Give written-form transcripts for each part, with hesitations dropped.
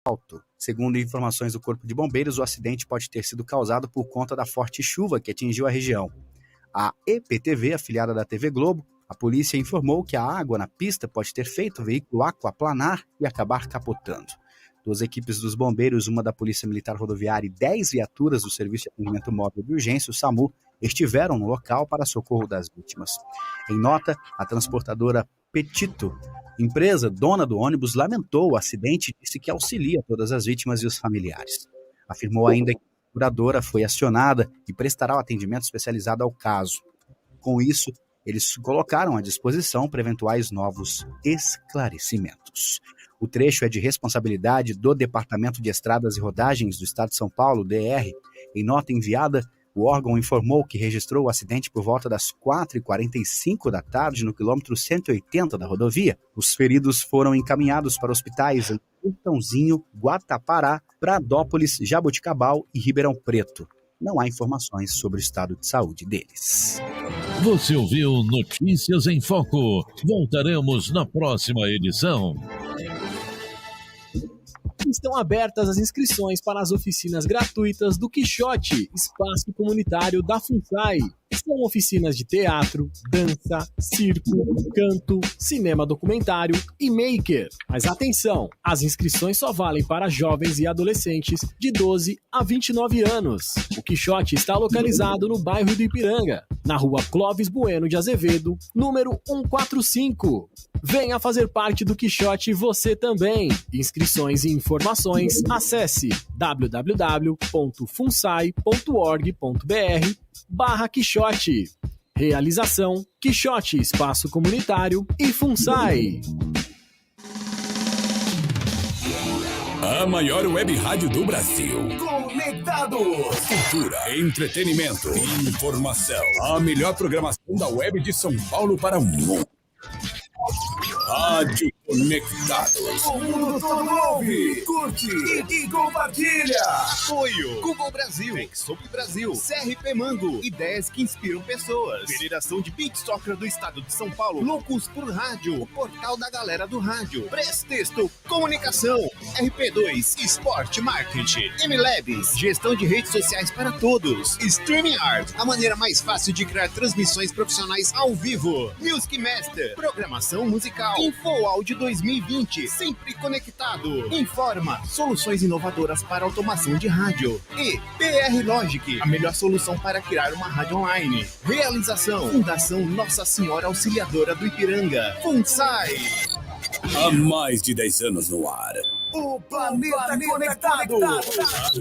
alto. Segundo informações do Corpo de Bombeiros, o acidente pode ter sido causado por conta da forte chuva que atingiu a região. A EPTV, afiliada da TV Globo, a polícia informou que a água na pista pode ter feito o veículo aquaplanar e acabar capotando. 2 equipes dos bombeiros, uma da Polícia Militar Rodoviária e 10 viaturas do Serviço de Atendimento Móvel de Urgência, o SAMU, estiveram no local para socorro das vítimas. Em nota, a transportadora Petito, empresa dona do ônibus, lamentou o acidente e disse que auxilia todas as vítimas e os familiares. Afirmou ainda que a seguradora foi acionada e prestará o atendimento especializado ao caso. Com isso, eles colocaram à disposição para eventuais novos esclarecimentos. O trecho é de responsabilidade do Departamento de Estradas e Rodagens do Estado de São Paulo, DR. Em nota enviada, o órgão informou que registrou o acidente por volta das 4h45 da tarde no quilômetro 180 da rodovia. Os feridos foram encaminhados para hospitais em Sertãozinho, Guatapará, Pradópolis, Jaboticabal e Ribeirão Preto. Não há informações sobre o estado de saúde deles. Você ouviu Notícias em Foco. Voltaremos na próxima edição. Estão abertas as inscrições para as oficinas gratuitas do Quixote, espaço comunitário da FUNSAI. São oficinas de teatro, dança, circo, canto, cinema documentário e maker. Mas atenção, as inscrições só valem para jovens e adolescentes de 12 a 29 anos. O Quixote está localizado no bairro do Ipiranga, na rua Clóvis Bueno de Azevedo, número 145. Venha fazer parte do Quixote você também. Inscrições e informações, acesse www.funsai.org.br/Quixote. Realização: Quixote, Espaço Comunitário e FUNSAI. A maior web rádio do Brasil. Conectados. Cultura, entretenimento, informação. A melhor programação da web de São Paulo para o mundo. Rádio Conectados. O mundo todo ouve, curte e compartilha. Apoio Google Brasil, Sobre Brasil, CRP Mango, ideias que inspiram pessoas. Federação de Beach Soccer do Estado de São Paulo, Loucos por Rádio, o portal da galera do rádio. Prestexto Comunicação, RP2 Esporte Marketing, MLabs, gestão de redes sociais para todos. Streaming Art, a maneira mais fácil de criar transmissões profissionais ao vivo. Music Master, programação musical. Info Áudio 2020, sempre conectado. Informa, soluções inovadoras para automação de rádio. E PR Logic, a melhor solução para criar uma rádio online. Realização, Fundação Nossa Senhora Auxiliadora do Ipiranga. FUNSAI. Há mais de 10 anos no ar. O planeta conectado.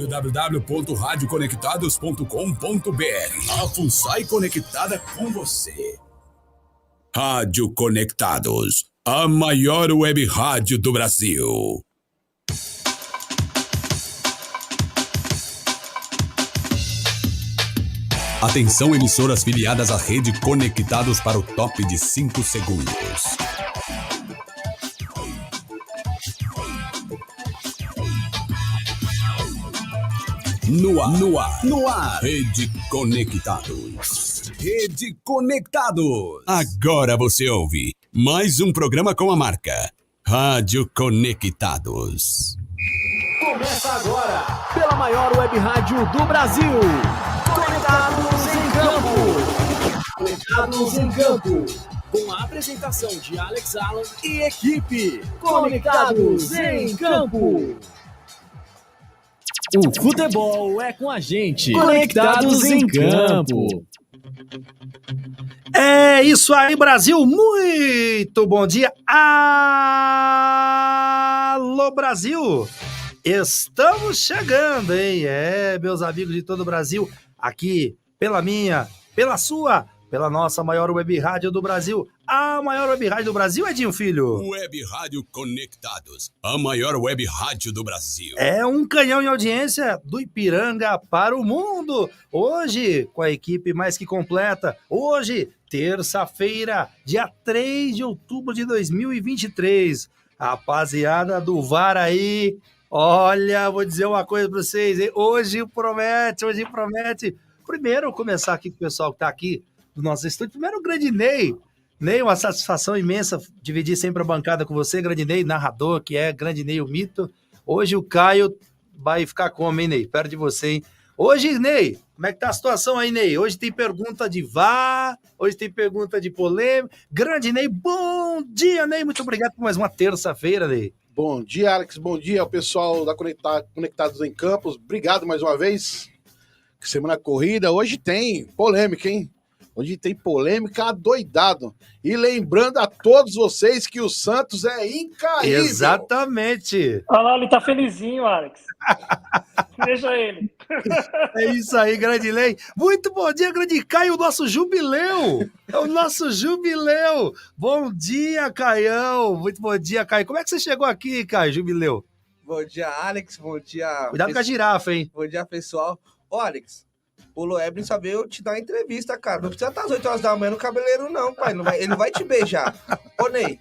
www.radioconectados.com.br. A FUNSAI conectada com você. Rádio Conectados, a maior web rádio do Brasil. Atenção, emissoras filiadas à rede Conectados para o top de 5 segundos. No ar. Rede Conectados. Rede Conectados. Agora você ouve mais um programa com a marca Rádio Conectados. Começa agora, pela maior web rádio do Brasil. Conectados em Campo. Conectados em Campo. Com a apresentação de Alex Alan e equipe. Conectados em Campo. O futebol é com a gente. Conectados em Campo. É isso aí, Brasil. Muito bom dia. Alô, Brasil. Estamos chegando, hein? Meus amigos de todo o Brasil, aqui pela minha, pela sua, pela nossa maior web rádio do Brasil. A maior web rádio do Brasil, Edinho Filho. Web Rádio Conectados, a maior web rádio do Brasil. É um canhão em audiência do Ipiranga para o mundo. Hoje, com a equipe mais que completa. Hoje, terça-feira, dia 3 de outubro de 2023. Rapaziada do VAR aí, olha, vou dizer uma coisa para vocês, hein? Hoje promete. Primeiro, começar aqui com o pessoal que está aqui do nosso estúdio. Primeiro, o grande Ney. Ney, uma satisfação imensa dividir sempre a bancada com você, grande Ney, narrador, que é grande Ney, o mito. Hoje o Caio vai ficar como, hein, Ney? Perto de você, hein? Hoje, Ney, como é que tá a situação aí, Ney? Hoje tem pergunta de VAR, hoje tem pergunta de polêmica. Grande Ney, bom dia, Ney. Muito obrigado por mais uma terça-feira, Ney. Bom dia, Alex. Bom dia ao pessoal da Conectados em Campos. Obrigado mais uma vez. Semana corrida. Hoje tem polêmica, hein? Hoje tem polêmica adoidado. E lembrando a todos vocês que o Santos é incaível. Exatamente. Olha lá, ele tá felizinho, Alex. Deixa ele. É isso aí, grande Ney. Muito bom dia, grande Caio, o nosso jubileu. É o nosso jubileu. Bom dia, Caião. Muito bom dia, Caio. Como é que você chegou aqui, Caio, jubileu? Bom dia, Alex. Bom dia... Cuidado com a girafa, hein? Bom dia, pessoal. Ô, Alex, o Loebrin sabia te dar entrevista, cara. Não precisa estar às 8 horas da manhã no cabeleireiro, não, pai. Ele não vai te beijar. Ô, Ney,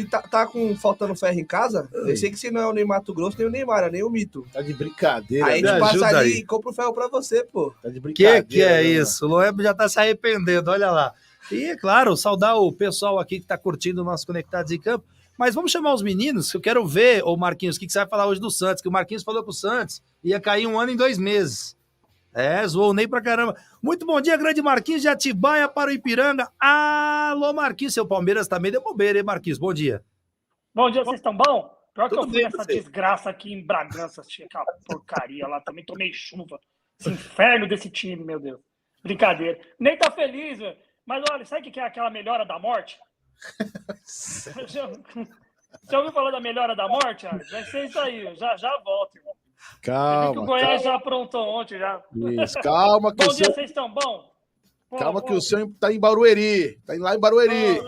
tá faltando ferro em casa? Eu sei que você não é o Ney Mato Grosso, nem o Neymar, nem o Mito. Tá de brincadeira. Aí a gente passa ali e compra o ferro pra você, pô. Tá de brincadeira. Que é isso? O Loebrin já tá se arrependendo, olha lá. E, é claro, saudar o pessoal aqui que tá curtindo o nosso Conectados em Campo. Mas vamos chamar os meninos, que eu quero ver, ô Marquinhos, o que você vai falar hoje do Santos? Que o Marquinhos falou que o Santos ia cair 1 ano em 2 meses. Zoou o Ney pra caramba. Muito bom dia, grande Marquinhos de Atibaia para o Ipiranga. Alô, Marquinhos, seu Palmeiras também deu bobeira, hein, Marquinhos? Bom dia. Bom dia, vocês estão bom? Pior que Tudo eu fui bem, nessa você? desgraça aqui em Bragança, tinha aquela porcaria lá, também tomei chuva. Esse inferno desse time, meu Deus. Brincadeira. Nem tá feliz, velho. Mas olha, sabe o que é aquela melhora da morte? Já ouviu falar da melhora da morte, Alex? Vai ser isso aí, já volto, irmão. Calma. Eu vi que o Goiás já aprontou ontem, já. Isso, calma que Bom o dia, seu... vocês estão bom? Calma que o seu tá em Barueri. Tá lá em Barueri.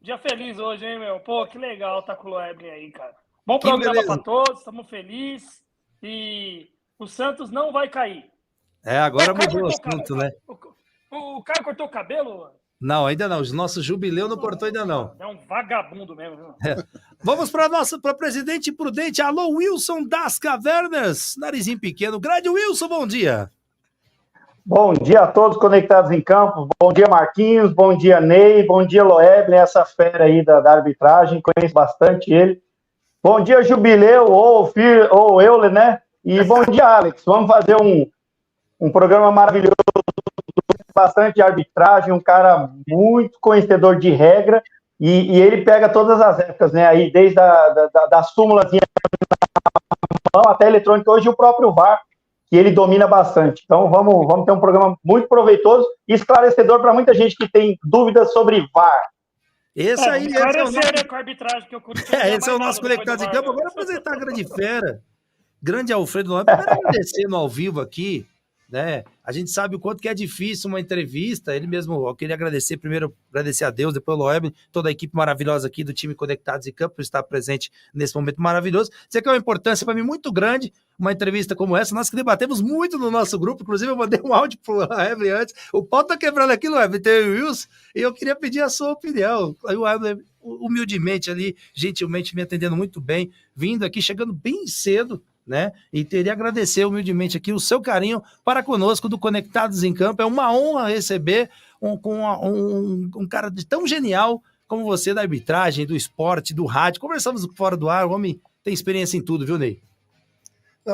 Dia feliz hoje, hein, meu? Pô, que legal tá com o Loebrin aí, cara. Bom programa pra todos, estamos felizes. E o Santos não vai cair. Agora mudou o assunto, né? O cara cortou o cabelo? Não, ainda não. O nosso jubileu não cortou ainda não. É um vagabundo mesmo. Viu? Vamos para presidente prudente. Alô, Wilson das Cavernas. Narizinho pequeno. Grande Wilson, bom dia. Bom dia a todos conectados em campo. Bom dia, Marquinhos. Bom dia, Ney. Bom dia, Loebrin, essa fera aí da arbitragem. Conheço bastante ele. Bom dia, Jubileu, ou Euler, né? E bom dia, Alex. Vamos fazer um programa maravilhoso. Bastante arbitragem, um cara muito conhecedor de regra. E ele pega todas as épocas, né? Aí, desde da súmulazinha até a eletrônica. Hoje o próprio VAR, que ele domina bastante. Então vamos ter um programa muito proveitoso e esclarecedor para muita gente que tem dúvidas sobre VAR. Esse aí esse é o nosso Conectados em Campo. Agora apresentar a grande fera, grande Alfredo Loebrin. Agradecendo ao vivo aqui, né? A gente sabe o quanto que é difícil uma entrevista. Ele mesmo, eu queria primeiro agradecer a Deus, depois o Loebrin, toda a equipe maravilhosa aqui do time Conectados em Campo por estar presente nesse momento maravilhoso. Isso aqui é uma importância para mim muito grande, uma entrevista como essa. Nós que debatemos muito no nosso grupo, inclusive eu mandei um áudio pro Loebrin antes. O pau tá quebrando aqui, Loebrin, tem o Wilson, e eu queria pedir a sua opinião. Aí o Loebrin, humildemente ali, gentilmente me atendendo muito bem, vindo aqui, chegando bem cedo, né? E queria agradecer humildemente aqui o seu carinho para conosco do Conectados em Campo. É uma honra receber um cara tão genial como você da arbitragem, do esporte, do rádio. Conversamos fora do ar, o homem tem experiência em tudo, viu, Ney?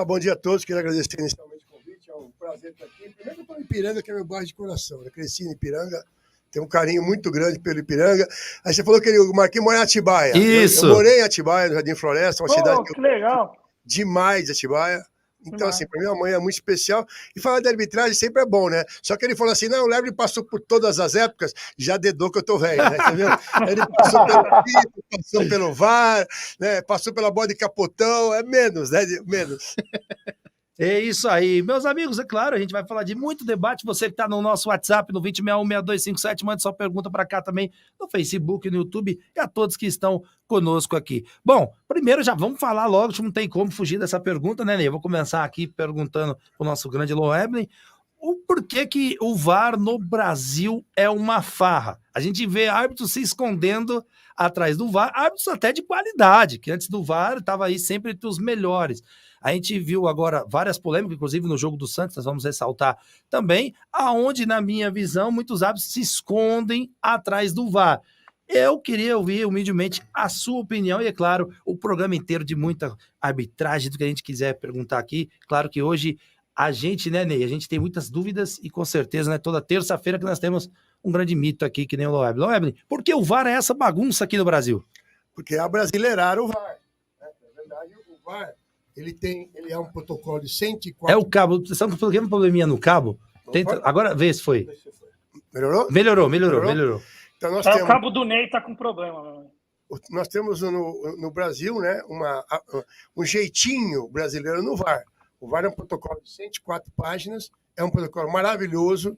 Bom dia a todos, queria agradecer inicialmente o convite, é um prazer estar aqui. Primeiro eu estou em Ipiranga, que é meu bairro de coração. Eu cresci em Ipiranga, tenho um carinho muito grande pelo Ipiranga. Aí você falou que o Marquinhos mora em Atibaia. Isso! Eu morei em Atibaia, no Jardim Floresta, uma cidade que legal! Demais de Atibaia. Então, assim, para mim, amanhã é muito especial. E falar de arbitragem sempre é bom, né? Só que ele falou assim: não, o Loebrin passou por todas as épocas, já dedou que eu tô velho, né? Entendeu? Ele passou pelo apito, passou pelo VAR, né? Passou pela bola de capotão, é menos, né? Menos. É isso aí. Meus amigos, é claro, a gente vai falar de muito debate. Você que está no nosso WhatsApp, no 2061-6257, mande sua pergunta para cá também, no Facebook, no YouTube, e a todos que estão conosco aqui. Bom, primeiro já vamos falar logo, não tem como fugir dessa pergunta, né, Ney? Eu vou começar aqui perguntando para o nosso grande Loebrin, o porquê que o VAR no Brasil é uma farra. A gente vê árbitros se escondendo atrás do VAR, árbitros até de qualidade, que antes do VAR estava aí sempre entre os melhores. A gente viu agora várias polêmicas, inclusive no jogo do Santos, nós vamos ressaltar também, aonde, na minha visão, muitos árbitros se escondem atrás do VAR. Eu queria ouvir humildemente a sua opinião e, é claro, o programa inteiro de muita arbitragem, do que a gente quiser perguntar aqui. Claro que hoje a gente, né, Ney, a gente tem muitas dúvidas e com certeza, né, toda terça-feira que nós temos um grande mito aqui, que nem o Loeb. Loeb, por que o VAR é essa bagunça aqui no Brasil? Porque abrasileiraram o VAR. Né? Na verdade, o VAR, ele é um protocolo de 104... É o cabo, você sabe que tem um probleminha no cabo? Agora, vê se foi. Melhorou? Melhorou. Então nós O temos... cabo do Ney tá com problema. Mano. Nós temos no Brasil, né, um jeitinho brasileiro no VAR. O VAR é um protocolo de 104 páginas, é um protocolo maravilhoso,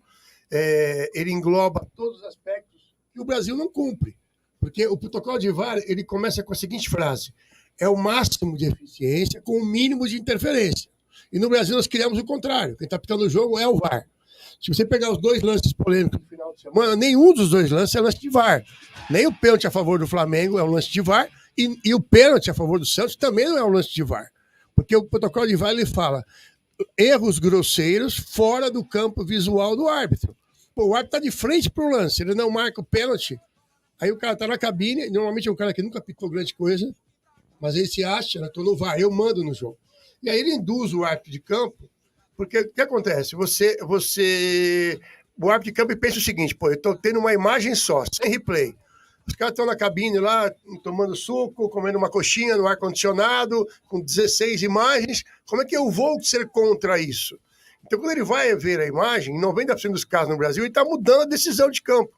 ele engloba todos os aspectos que o Brasil não cumpre. Porque o protocolo de VAR, ele começa com a seguinte frase: é o máximo de eficiência com o mínimo de interferência. E no Brasil nós criamos o contrário. Quem está pitando o jogo é o VAR. Se você pegar os dois lances polêmicos no final de semana, nenhum dos dois lances é lance de VAR. Nem o pênalti a favor do Flamengo é um lance de VAR, e o pênalti a favor do Santos também não é um lance de VAR. Porque o protocolo de VAR, ele fala erros grosseiros fora do campo visual do árbitro. Pô, o árbitro está de frente para o lance, ele não marca o pênalti. Aí o cara está na cabine, normalmente é um cara que nunca pitou grande coisa, mas ele se acha, né, tô no VAR, eu mando no jogo. E aí ele induz o árbitro de campo, porque o que acontece? O árbitro de campo pensa o seguinte: pô, eu estou tendo uma imagem só, sem replay. Os caras estão na cabine lá, tomando suco, comendo uma coxinha no ar-condicionado, com 16 imagens. Como é que eu vou ser contra isso? Então, quando ele vai ver a imagem, em 90% dos casos no Brasil, ele está mudando a decisão de campo,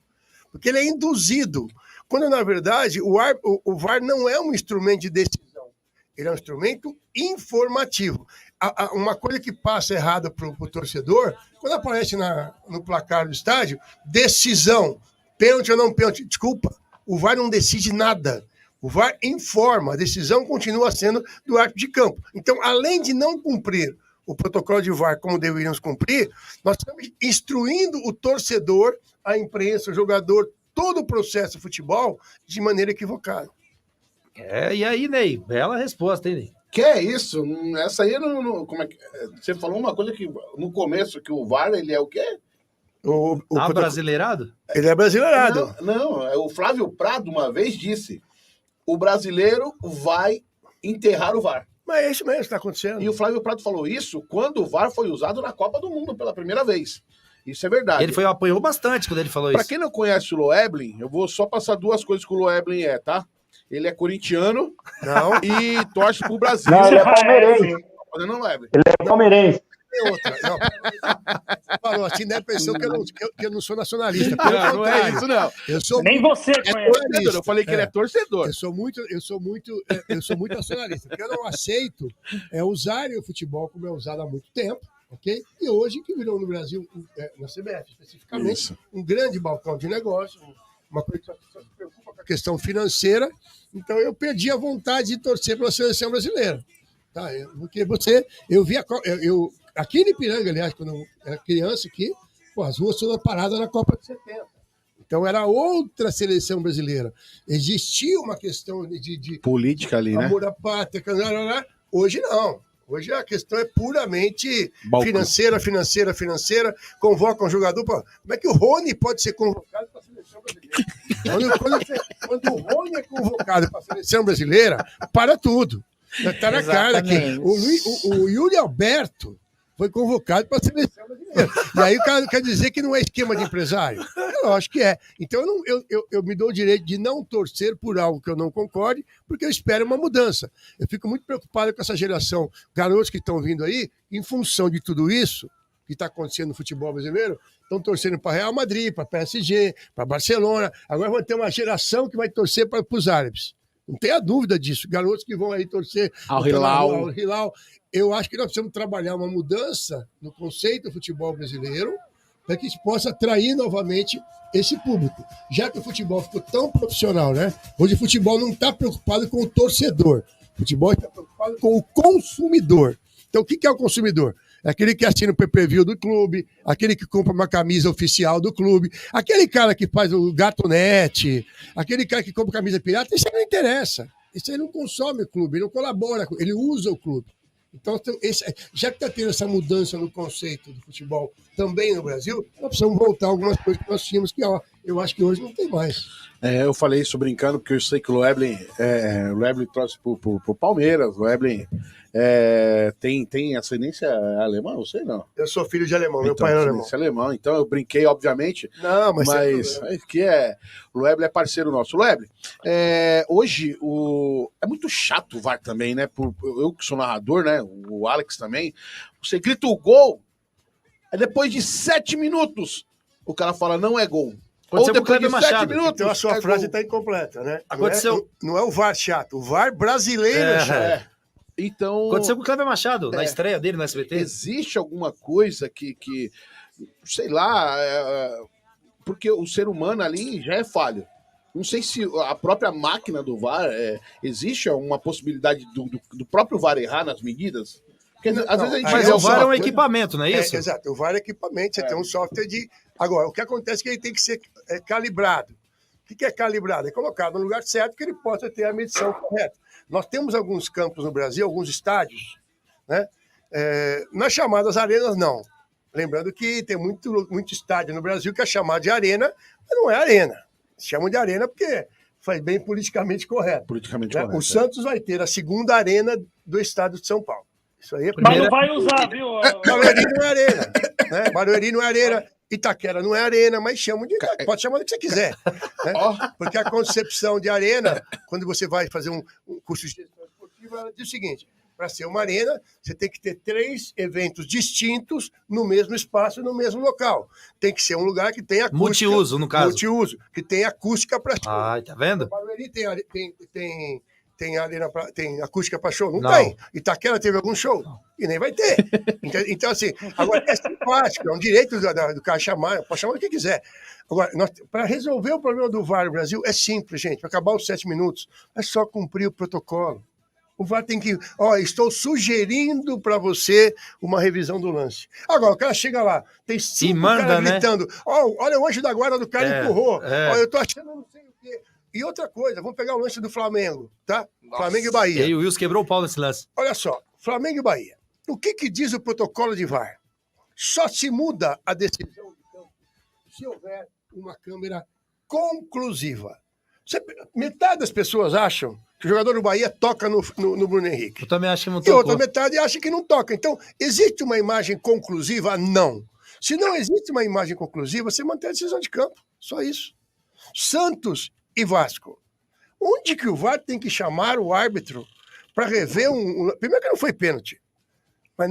porque ele é induzido. Quando, na verdade, o VAR não é um instrumento de decisão, ele é um instrumento informativo. Uma coisa que passa errada para o torcedor, quando aparece no placar do estádio, decisão, pênalti ou não pênalti, desculpa, o VAR não decide nada. O VAR informa, a decisão continua sendo do árbitro de campo. Então, além de não cumprir o protocolo de VAR como deveríamos cumprir, nós estamos instruindo o torcedor, a imprensa, o jogador, todo o processo de futebol de maneira equivocada. E aí, Ney? Bela resposta, hein, Ney? Que é isso? Essa aí não. Como é que, você falou uma coisa que no começo, que o VAR, ele é o quê? Brasileirado? Ele é brasileirado. Não, o Flávio Prado uma vez disse: o brasileiro vai enterrar o VAR. Mas é isso mesmo que está acontecendo. E o Flávio Prado falou isso quando o VAR foi usado na Copa do Mundo pela primeira vez. Isso é verdade. Ele apanhou bastante quando ele falou isso. Pra quem não conhece o Loeblin, eu vou só passar duas coisas que o Loeblin é, tá? Ele é corintiano e torce pro Brasil. Não, ele é palmeirense. Não, Loeblin. Ele é palmeirense. Outra. Você falou assim, né? Pensou que eu não sou nacionalista. Não é isso, não. Nem você conhece. Eu falei que ele é torcedor. Eu sou muito nacionalista. Porque eu não aceito usarem o futebol como é usado há muito tempo, ok? E hoje, que virou no Brasil, na CBF especificamente, um grande balcão de negócio, uma coisa que só se preocupa com a questão financeira. Então, eu perdi a vontade de torcer pela seleção brasileira. Tá? Porque eu vi aqui em Ipiranga, aliás, quando eu era criança aqui, as ruas todas paradas na Copa de 70. Então era outra seleção brasileira. Existia uma questão de política ali, amor né? à pátria. Hoje não. Hoje a questão é puramente financeira. Convoca um jogador. Como é que o Rony pode ser convocado para a seleção brasileira? Quando o Rony é convocado para a seleção brasileira, para tudo. Está na cara aqui. O Yuri Alberto foi convocado para a seleção brasileira. E aí o cara quer dizer que não é esquema de empresário? Eu acho que é. Então eu me dou o direito de não torcer por algo que eu não concorde, porque eu espero uma mudança. Eu fico muito preocupado com essa geração, garotos que estão vindo aí, em função de tudo isso que está acontecendo no futebol brasileiro, estão torcendo para Real Madrid, para PSG, para Barcelona. Agora vai ter uma geração que vai torcer para os árabes. Não tenha dúvida disso. Garotos que vão aí torcer ao Hilal. Eu acho que nós precisamos trabalhar uma mudança no conceito do futebol brasileiro para que a gente possa atrair novamente esse público. Já que o futebol ficou tão profissional, né? Hoje o futebol não está preocupado com o torcedor. O futebol está preocupado com o consumidor. Então, o que é o consumidor? É aquele que assina o pay-per-view do clube, aquele que compra uma camisa oficial do clube, aquele cara que faz o gatonete, aquele cara que compra camisa pirata, isso aí não interessa. Isso aí não consome o clube, ele não colabora, ele usa o clube. Então, já que está tendo essa mudança no conceito do futebol também no Brasil, nós precisamos voltar a algumas coisas que nós tínhamos que, eu acho que hoje não tem mais. Eu falei isso brincando, porque eu sei que o Loeblin trouxe pro Palmeiras. O Loeblin tem ascendência alemã, não sei não. Eu sou filho de alemão, meu Então, pai era alemão. alemão. Então eu brinquei, obviamente. Não, mas o Loeblin é parceiro nosso. Loeblin, hoje é muito chato o VAR também, né? Eu que sou narrador, né? O Alex também. Você grita o gol, aí depois de 7 minutos o cara fala não é gol. Ou depois de 7 minutos. Então a sua frase está incompleta, né? Não é o VAR chato, o VAR brasileiro é chato. Então, aconteceu com o Cleber Machado, na estreia dele no SBT. Existe alguma coisa que sei lá, porque o ser humano ali já é falho. Não sei se a própria máquina do VAR, existe uma possibilidade do próprio VAR errar nas medidas? Porque, às vezes a gente mas o VAR é um equipamento, não é isso? Exato, o VAR é equipamento, você tem um software de... Agora, o que acontece é que ele tem que ser calibrado. O que é calibrado? É colocado no lugar certo que ele possa ter a medição correta. Nós temos alguns campos no Brasil, alguns estádios, né? Nas chamadas arenas, não. Lembrando que tem muito estádio no Brasil que é chamado de arena, mas não é arena. Se chamam de arena porque faz bem politicamente correto. Correto. O Santos vai ter a segunda arena do estado de São Paulo. Isso aí é Mas não vai usar, viu? Barueri não é arena. Né? Barueri não é arena. Itaquera não é arena, mas chamam de... Pode chamar do que você quiser. Né? Porque a concepção de arena, quando você vai fazer um curso de gestão esportiva, ela diz o seguinte: para ser uma arena, você tem que ter 3 eventos distintos no mesmo espaço, no mesmo local. Tem que ser um lugar que tenha acústica. Multiuso, no caso. Multiuso, que tenha acústica para show. Tá vendo? O Barueri tem arena tem acústica para show? Não tem. Itaquera teve algum show? E nem vai ter. Então, assim, agora é simpático, é um direito do cara chamar, pode chamar o que quiser. Agora, para resolver o problema do VAR no Brasil, é simples, gente. Para acabar os 7 minutos, é só cumprir o protocolo. O VAR tem que... estou sugerindo para você uma revisão do lance. Agora, o cara chega lá, tem 5 caras gritando, olha o anjo da guarda do cara empurrou. Eu tô achando não sei o quê. E outra coisa, vamos pegar o lance do Flamengo, tá? Nossa. Flamengo e Bahia. E aí o Wilson quebrou o pau nesse lance. Olha só, Flamengo e Bahia. O que diz o protocolo de VAR? Só se muda a decisão de campo se houver uma câmera conclusiva. Metade das pessoas acham que o jogador do Bahia toca no Bruno Henrique. Eu também acho que não tocou. E outra metade acha que não toca. Então, existe uma imagem conclusiva? Não. Se não existe uma imagem conclusiva, você mantém a decisão de campo. Só isso. Santos e Vasco. Onde que o VAR tem que chamar o árbitro para rever Primeiro que não foi pênalti. Mas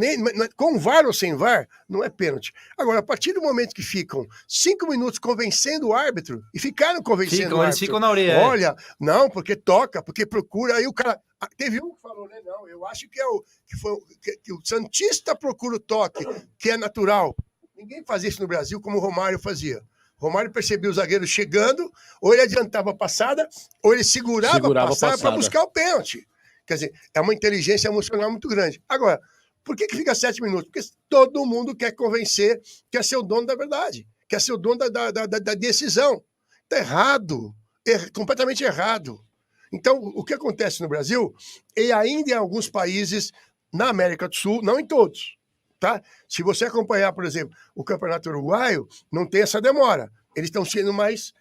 com VAR ou sem VAR, não é pênalti. Agora, a partir do momento que ficam 5 minutos convencendo o árbitro, e ficaram convencendo o árbitro... Eles ficam na orelha. Olha, não, porque toca, porque procura. Aí o cara... Teve um que falou, né? Não, eu acho que que o Santista procura o toque, que é natural. Ninguém faz isso no Brasil como o Romário fazia. Romário percebia o zagueiro chegando, ou ele adiantava a passada, ou ele segurava a passada para buscar o pênalti. Quer dizer, é uma inteligência emocional muito grande. Agora, por que fica 7 minutos? Porque todo mundo quer convencer, quer ser o dono da verdade, quer ser o dono da decisão. Está errado, completamente errado. Então, o que acontece no Brasil, e ainda em alguns países na América do Sul, não em todos, tá? Se você acompanhar, por exemplo, o Campeonato Uruguaio, não tem essa demora. Eles estão sendo mais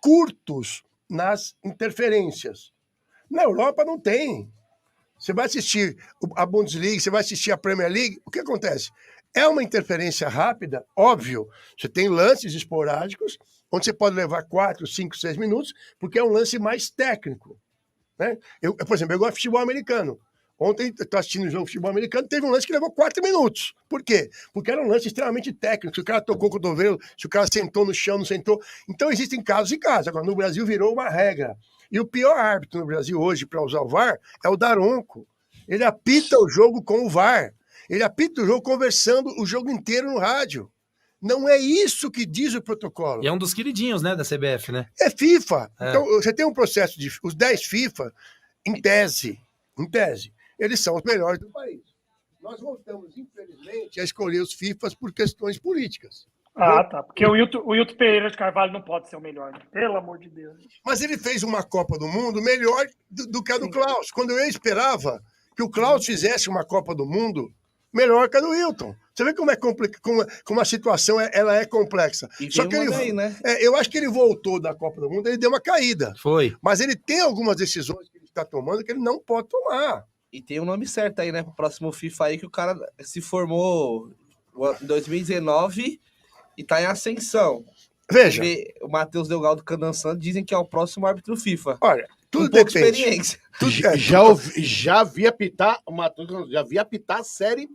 curtos nas interferências. Na Europa não tem. Você vai assistir a Bundesliga, você vai assistir a Premier League, o que acontece? É uma interferência rápida, óbvio. Você tem lances esporádicos, onde você pode levar 4, 5, 6 minutos, porque é um lance mais técnico. Né? Por exemplo, eu gosto de futebol americano. Ontem, eu estou assistindo um jogo de futebol americano, teve um lance que levou 4 minutos. Por quê? Porque era um lance extremamente técnico. Se o cara tocou com o cotovelo, se o cara sentou no chão, não sentou. Então, existem casos e casos. Agora, no Brasil, virou uma regra. E o pior árbitro no Brasil hoje, para usar o VAR, é o Daronco. Ele apita o jogo com o VAR. Ele apita o jogo conversando o jogo inteiro no rádio. Não é isso que diz o protocolo. E é um dos queridinhos, né, da CBF, né? É FIFA. Então, você tem um processo de... Os 10 FIFA, em tese, eles são os melhores do país. Nós voltamos, infelizmente, a escolher os FIFAs por questões políticas. Tá. Porque o Hilton Pereira de Carvalho não pode ser o melhor, né? Pelo amor de Deus. Mas ele fez uma Copa do Mundo melhor do que a do Klaus. Quando eu esperava que o Klaus fizesse uma Copa do Mundo melhor que a do Wilton. Você vê como como a situação ela é complexa. Só que ele, aí, né? eu acho que ele voltou da Copa do Mundo, ele deu uma caída. Foi. Mas ele tem algumas decisões que ele está tomando que ele não pode tomar. E tem um nome certo aí, né? Pro próximo FIFA aí, que o cara se formou em 2019 e tá em ascensão. Veja. O Matheus Delgado Candançando dizem que é o próximo árbitro FIFA. Olha, tudo com pouca depende. experiência. Já vi apitar a série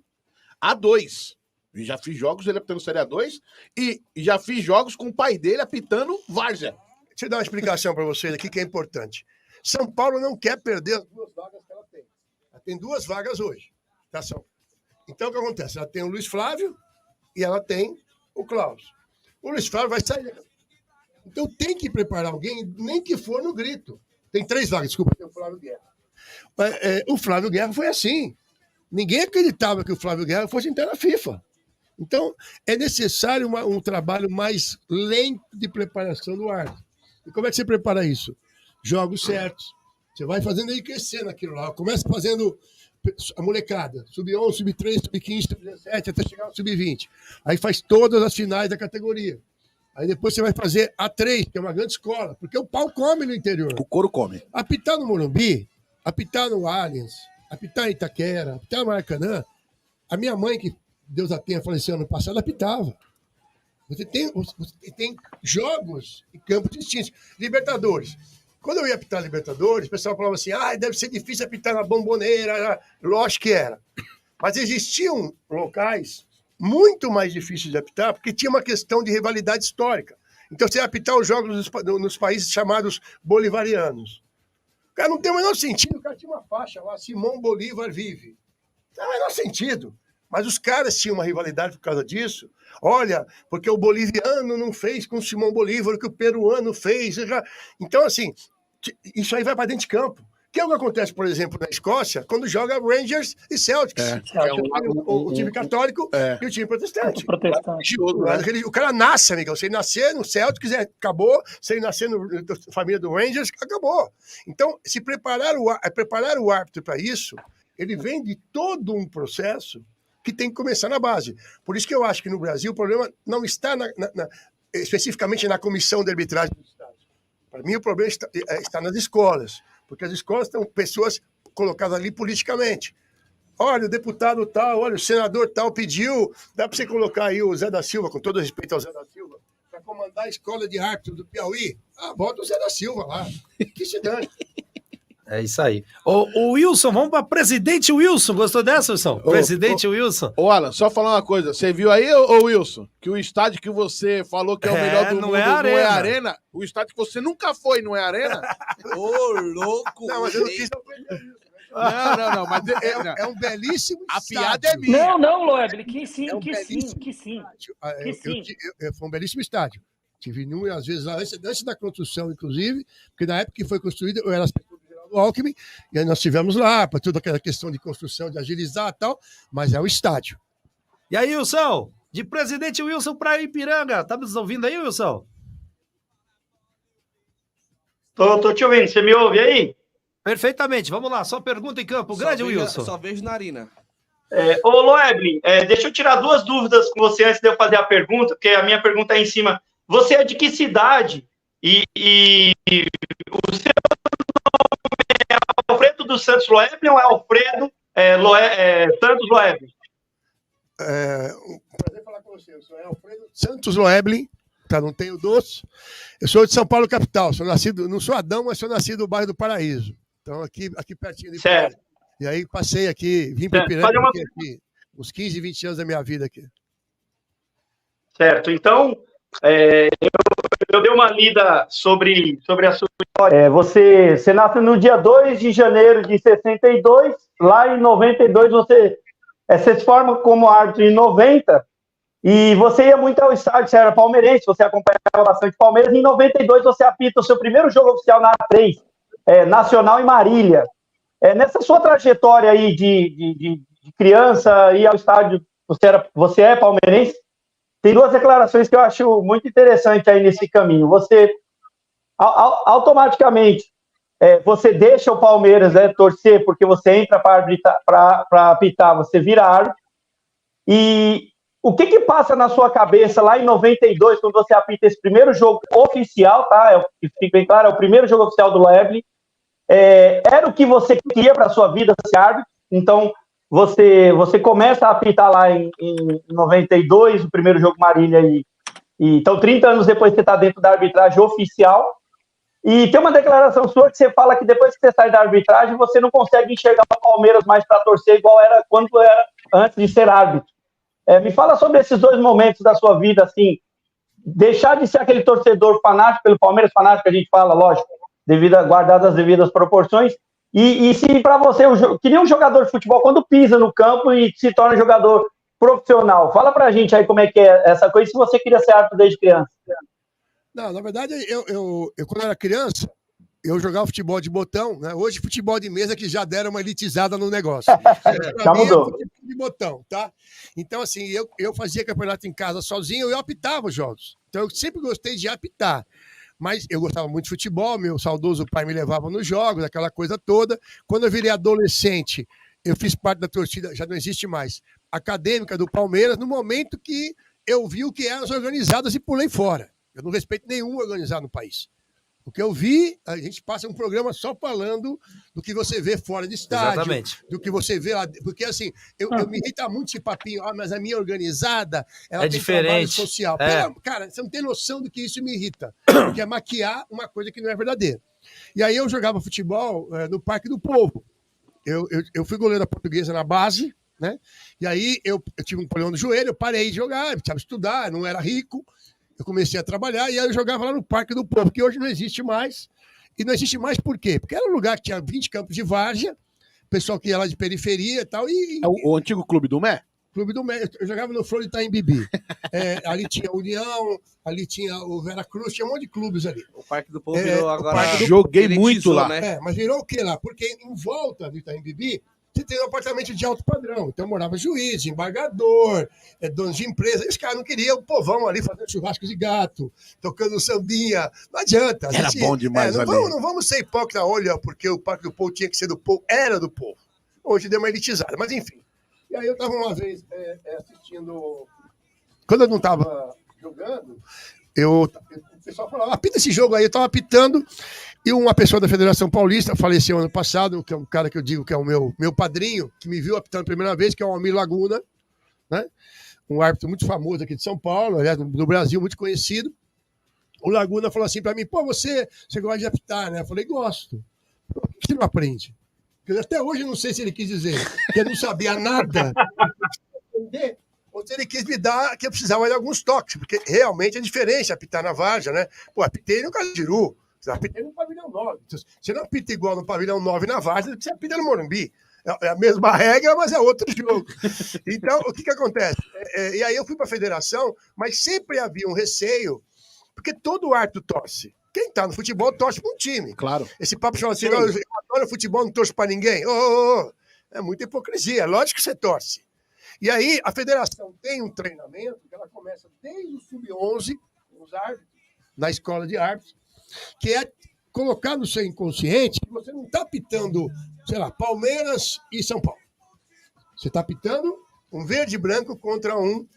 A2. Já fiz jogos ele apitando série A2 e já fiz jogos com o pai dele apitando várzea. Deixa eu dar uma explicação para vocês aqui que é importante. São Paulo não quer perder as 2 vagas que ela tem. Ela tem 2 vagas hoje. Tá, então, o que acontece? Ela tem o Luiz Flávio e ela tem o Klaus. O Luiz Flávio vai sair. Então, tem que preparar alguém, nem que for no grito. Tem 3 vagas, desculpa, tem o Flávio Guerra. O Flávio Guerra foi assim. Ninguém acreditava que o Flávio Guerra fosse entrar na FIFA. Então, é necessário um trabalho mais lento de preparação do árbitro. E como é que você prepara isso? Jogos certos. Você vai fazendo ele crescer naquilo lá. Começa fazendo a molecada. Sub-11, sub-13, sub-15, sub-17, até chegar no sub-20. Aí faz todas as finais da categoria. Aí depois você vai fazer A3, que é uma grande escola, porque o pau come no interior. O couro come. Apitar no Morumbi, apitar no Allianz, apitar em Itaquera, apitar no Maracanã. A minha mãe, que Deus a tenha, faleceu ano passado, apitava. Você tem jogos em campos distintos. Libertadores. Quando eu ia apitar Libertadores, o pessoal falava assim, deve ser difícil apitar na Bomboneira. Lógico que era. Mas existiam locais muito mais difíceis de apitar, porque tinha uma questão de rivalidade histórica. Então você ia apitar os jogos nos países chamados bolivarianos. O cara não tem o menor sentido. O cara tinha uma faixa lá, Simão Bolívar vive. Não tem o menor sentido. Mas os caras tinham uma rivalidade por causa disso. Olha, porque o boliviano não fez com o Simão Bolívar o que o peruano fez. Então, assim, isso aí vai para dentro de campo. Que é o que acontece, por exemplo, na Escócia, quando joga Rangers e Celtics. O time católico e o time protestante. O cara nasce, amigão. Se ele nascer no Celtics, acabou. Se ele nascer na família do Rangers, acabou. Então, se preparar o árbitro para isso, ele vem de todo um processo que tem que começar na base. Por isso que eu acho que no Brasil o problema não está especificamente na comissão de arbitragem do Estado. Para mim o problema está nas escolas, porque as escolas estão pessoas colocadas ali politicamente. Olha, o deputado tal, olha, o senador tal pediu, dá para você colocar aí o Zé da Silva, com todo respeito ao Zé da Silva, para comandar a escola de árbitro do Piauí? Bota o Zé da Silva lá, que se dane. É isso aí. O Wilson, vamos para presidente Wilson. Gostou dessa, Wilson? Presidente Wilson. Ô, Alan, só falar uma coisa. Você viu aí, ô Wilson, que o estádio que você falou que é o melhor do mundo não é Arena? O estádio que você nunca foi não é Arena? Ô, louco! Não, mas eu não quis... Não, mas é um belíssimo a estádio. piada é minha. Não, Loeb, que sim. Foi um belíssimo estádio. Tive inúmeras vezes lá, antes da construção, inclusive, porque na época que foi construído, eu era assessor do Geraldo Alckmin, e aí nós estivemos lá, para toda aquela questão de construção, de agilizar e tal, mas é o estádio. E aí, Wilson? De presidente Wilson para Ipiranga. Tá nos ouvindo aí, Wilson? Tô te ouvindo. Você me ouve aí? Perfeitamente. Vamos lá. Só pergunta em campo. Grande, Wilson. Só vejo narina. Ô, Loeblin, deixa eu tirar 2 dúvidas com você antes de eu fazer a pergunta, porque a minha pergunta é em cima. Você é de que cidade? E o seu nome é Alfredo dos Santos Loeblin ou é Alfredo Santos Loeblin? Um prazer falar com você. Eu sou Alfredo Santos Loeblin, tá? Não tenho doce. Eu sou de São Paulo, capital. Não sou Adão, mas sou nascido no bairro do Paraíso. Então, aqui pertinho de Ipiranga. E aí passei aqui, vim para Ipiranga aqui, uns 15, 20 anos da minha vida aqui. Certo. Então, eu dei uma lida sobre a sua história. Você nasceu no dia 2 de janeiro de 62. Lá em 92, você se forma como árbitro em 90. E você ia muito ao estádio, você era palmeirense, você acompanhava bastante Palmeiras. Em 92, você apita o seu primeiro jogo oficial na A3, Nacional em Marília. Nessa sua trajetória aí de criança, ir ao estádio, você é palmeirense, tem 2 declarações que eu acho muito interessante aí nesse caminho. Você, automaticamente, você deixa o Palmeiras, né, torcer, porque você entra para apitar, você vira árbitro. E o que passa na sua cabeça lá em 92, quando você apita esse primeiro jogo oficial, tá? Fique bem claro, é o primeiro jogo oficial do Leblin. Era o que você queria para a sua vida ser árbitro? Então, você começa a apitar lá em 92, o primeiro jogo Marília, então 30 anos depois você está dentro da arbitragem oficial. E tem uma declaração sua que você fala que depois que você sai da arbitragem, você não consegue enxergar o Palmeiras mais para torcer igual era quando era antes de ser árbitro. Me fala sobre esses 2 momentos da sua vida, assim, deixar de ser aquele torcedor fanático pelo Palmeiras, fanático que a gente fala, lógico, guardadas as devidas proporções, e se para você, que nem um jogador de futebol, quando pisa no campo e se torna jogador profissional, fala pra gente aí como é que é essa coisa, se você queria ser árbitro desde criança. Não, na verdade, eu quando era criança, eu jogava futebol de botão, né? Hoje futebol de mesa que já deram uma elitizada no negócio. Já mudou. Futebol de botão, tá? Então, assim, eu fazia campeonato em casa sozinho, eu apitava os jogos. Então, eu sempre gostei de apitar. Mas eu gostava muito de futebol, meu saudoso pai me levava nos jogos, aquela coisa toda. Quando eu virei adolescente, eu fiz parte da torcida, já não existe mais, acadêmica do Palmeiras, no momento que eu vi o que eram as organizadas e pulei fora. Eu não respeito nenhum organizado no país. O que eu vi, a gente passa um programa só falando do que você vê fora de estádio. Exatamente. Do que você vê lá. Porque, assim, eu me irrita muito esse papinho. Mas a minha organizada, ela tem diferente. trabalho social. Cara, você não tem noção do que isso me irrita. Que é maquiar uma coisa que não é verdadeira. E aí eu jogava futebol no Parque do Povo. Eu fui goleiro da Portuguesa na base, né? E aí eu tive um problema no joelho, eu parei de jogar, eu precisava estudar, não era rico. Eu comecei a trabalhar e aí eu jogava lá no Parque do Povo, que hoje não existe mais. E não existe mais por quê? Porque era um lugar que tinha 20 campos de várzea, pessoal que ia lá de periferia e tal. O antigo Clube do Mé? Clube do Mé. Eu jogava no Flor de Itaim Bibi. Ali tinha União, ali tinha o Vera Cruz, tinha um monte de clubes ali. O Parque do Povo virou agora... Joguei muito lá. Né? Mas virou o quê lá? Porque em volta do Itaim Bibi, você tem um apartamento de alto padrão. Então morava juiz, embargador, donos de empresa. E os caras não queriam o povão ali fazendo churrasco de gato, tocando sambinha. Não adianta. Era bom demais ali. Não vamos ser hipócrita, olha, porque o Parque do Povo tinha que ser do povo. Era do povo. Hoje deu uma elitizada, mas enfim. E aí eu estava uma vez assistindo... Quando eu não estava jogando, o pessoal falava, apita esse jogo aí. Eu estava apitando e uma pessoa da Federação Paulista faleceu ano passado, que é um cara que eu digo que é o meu padrinho, que me viu apitando a primeira vez, que é o Almir Laguna, né? Um árbitro muito famoso aqui de São Paulo, aliás, no Brasil, muito conhecido. O Laguna falou assim para mim, pô, você gosta de apitar, né? Eu falei, gosto. Por que você não aprende? Porque até hoje eu não sei se ele quis dizer que eu não sabia nada. Ou se ele quis me dar que eu precisava de alguns toques, porque realmente é diferente apitar na várzea, né? Pô, apitei no Cajiru, apitei no Pavilhão 9. Você não apita igual no Pavilhão 9 na várzea, você apita no Morumbi. É a mesma regra, mas é outro jogo. Então, o que acontece? E aí eu fui para a federação, mas sempre havia um receio, porque todo árbitro torce. Quem tá no futebol torce para um time. Claro. Esse papo chama assim, eu adoro futebol, não torço para ninguém. É muita hipocrisia, é lógico que você torce. E aí a federação tem um treinamento que ela começa desde o sub-11, os árbitros, na escola de árbitros, que é colocar no seu inconsciente que você não está apitando, sei lá, Palmeiras e São Paulo. Você está apitando um verde e branco contra um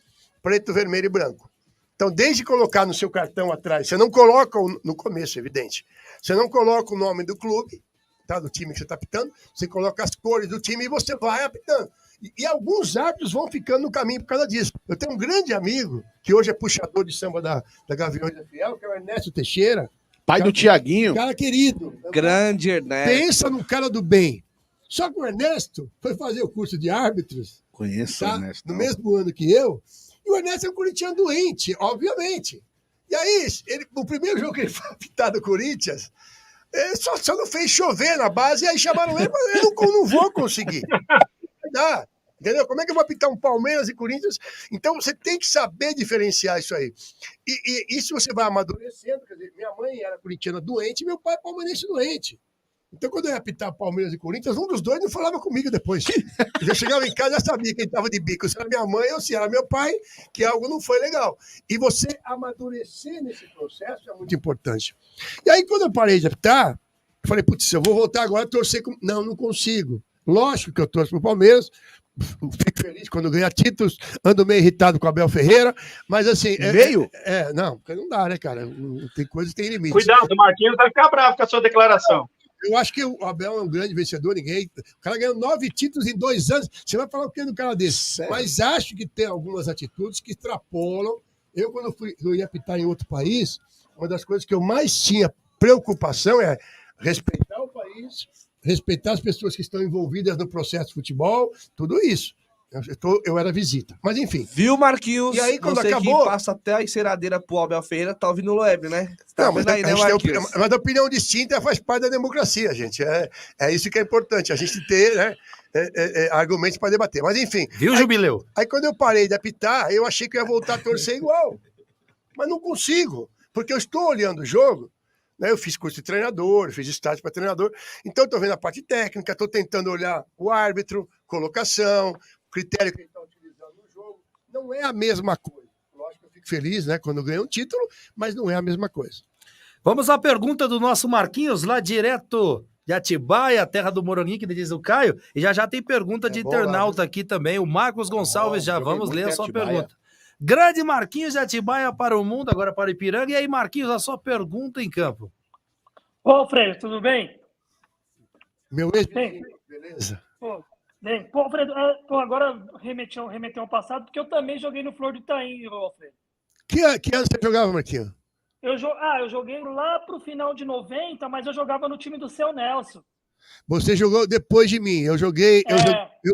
preto, vermelho e branco. Então, desde colocar no seu cartão atrás, você não coloca, no começo, evidente, você não coloca o nome do clube, tá, do time que você está apitando, você coloca as cores do time e você vai apitando. E alguns árbitros vão ficando no caminho por causa disso. Eu tenho um grande amigo, que hoje é puxador de samba da Gaviões da Fiel, que é o Ernesto Teixeira. Pai do Tiaguinho. Cara querido. Grande Ernesto. Pensa num cara do bem. Só que o Ernesto foi fazer o curso de árbitros. Conheço tá? o Ernesto. No mesmo ano que eu. E o Ernesto é um corintiano doente, obviamente. E aí, o primeiro jogo que ele foi apitar do Corinthians, só não fez chover na base, e aí chamaram ele, mas eu não vou conseguir. Vai dar. Entendeu? Como é que eu vou apitar um Palmeiras e Corinthians? Então, você tem que saber diferenciar isso aí. E isso você vai amadurecendo. Quer dizer, minha mãe era corintiana doente e meu pai palmeirense doente. Então, quando eu ia apitar Palmeiras e Corinthians, um dos dois não falava comigo depois. Eu chegava em casa e já sabia quem estava de bico. Se era minha mãe ou se era meu pai, que algo não foi legal. E você amadurecer nesse processo é muito importante. E aí, quando eu parei de apitar, falei, putz, eu vou voltar agora a torcer com... Não consigo. Lógico que eu torço pro Palmeiras, fico feliz quando ganha títulos, ando meio irritado com o Abel Ferreira, mas assim... Meio? Não, porque não dá, né, cara? Tem coisas que tem limites. Cuidado, o Marquinhos vai ficar bravo com a sua declaração. Eu acho que o Abel é um grande vencedor, O cara ganhou 9 títulos em 2 anos. Você vai falar o que do cara desse? Sério? Mas acho que tem algumas atitudes que extrapolam. Eu, quando eu ia apitar em outro país, uma das coisas que eu mais tinha preocupação é respeitar o país, respeitar as pessoas que estão envolvidas no processo de futebol, tudo isso. Eu era visita. Mas enfim. Viu, Marquinhos? E aí, quando você acabou... que passa até a enceradeira pro Abel Ferreira, tá ouvindo o Loeb, né? Tá Não, mas, vendo aí, né, Marquinhos? mas a opinião distinta faz parte da democracia, gente. É isso que é importante, a gente ter, né, argumentos para debater. Mas enfim. Viu, Jubileu? Aí quando eu parei de apitar, eu achei que eu ia voltar a torcer igual. Mas não consigo, porque eu estou olhando o jogo, né? Eu fiz curso de treinador, fiz estágio para treinador, então estou vendo a parte técnica, estou tentando olhar o árbitro, colocação, critério que ele está utilizando no jogo. Não é a mesma coisa. Lógico que eu fico feliz, né, quando eu ganho um título, mas não é a mesma coisa. Vamos à pergunta do nosso Marquinhos, lá direto de Atibaia, terra do Moranguinho, que diz o Caio, e já tem pergunta de internauta aqui também, o Marcos Gonçalves, já vamos ler a sua pergunta. Grande Marquinhos de Atibaia para o mundo, agora para o Ipiranga, e aí, Marquinhos, a sua pergunta em campo. Ô, Alfredo, tudo bem? Meu ex, beleza. Bem, pô, Alfredo, agora remeteu ao passado, porque eu também joguei no Flor do Itaim, Alfredo. Que ano você jogava, Marquinhos? Eu joguei lá pro final de 90, mas eu jogava no time do Seu Nelson. Você jogou depois de mim.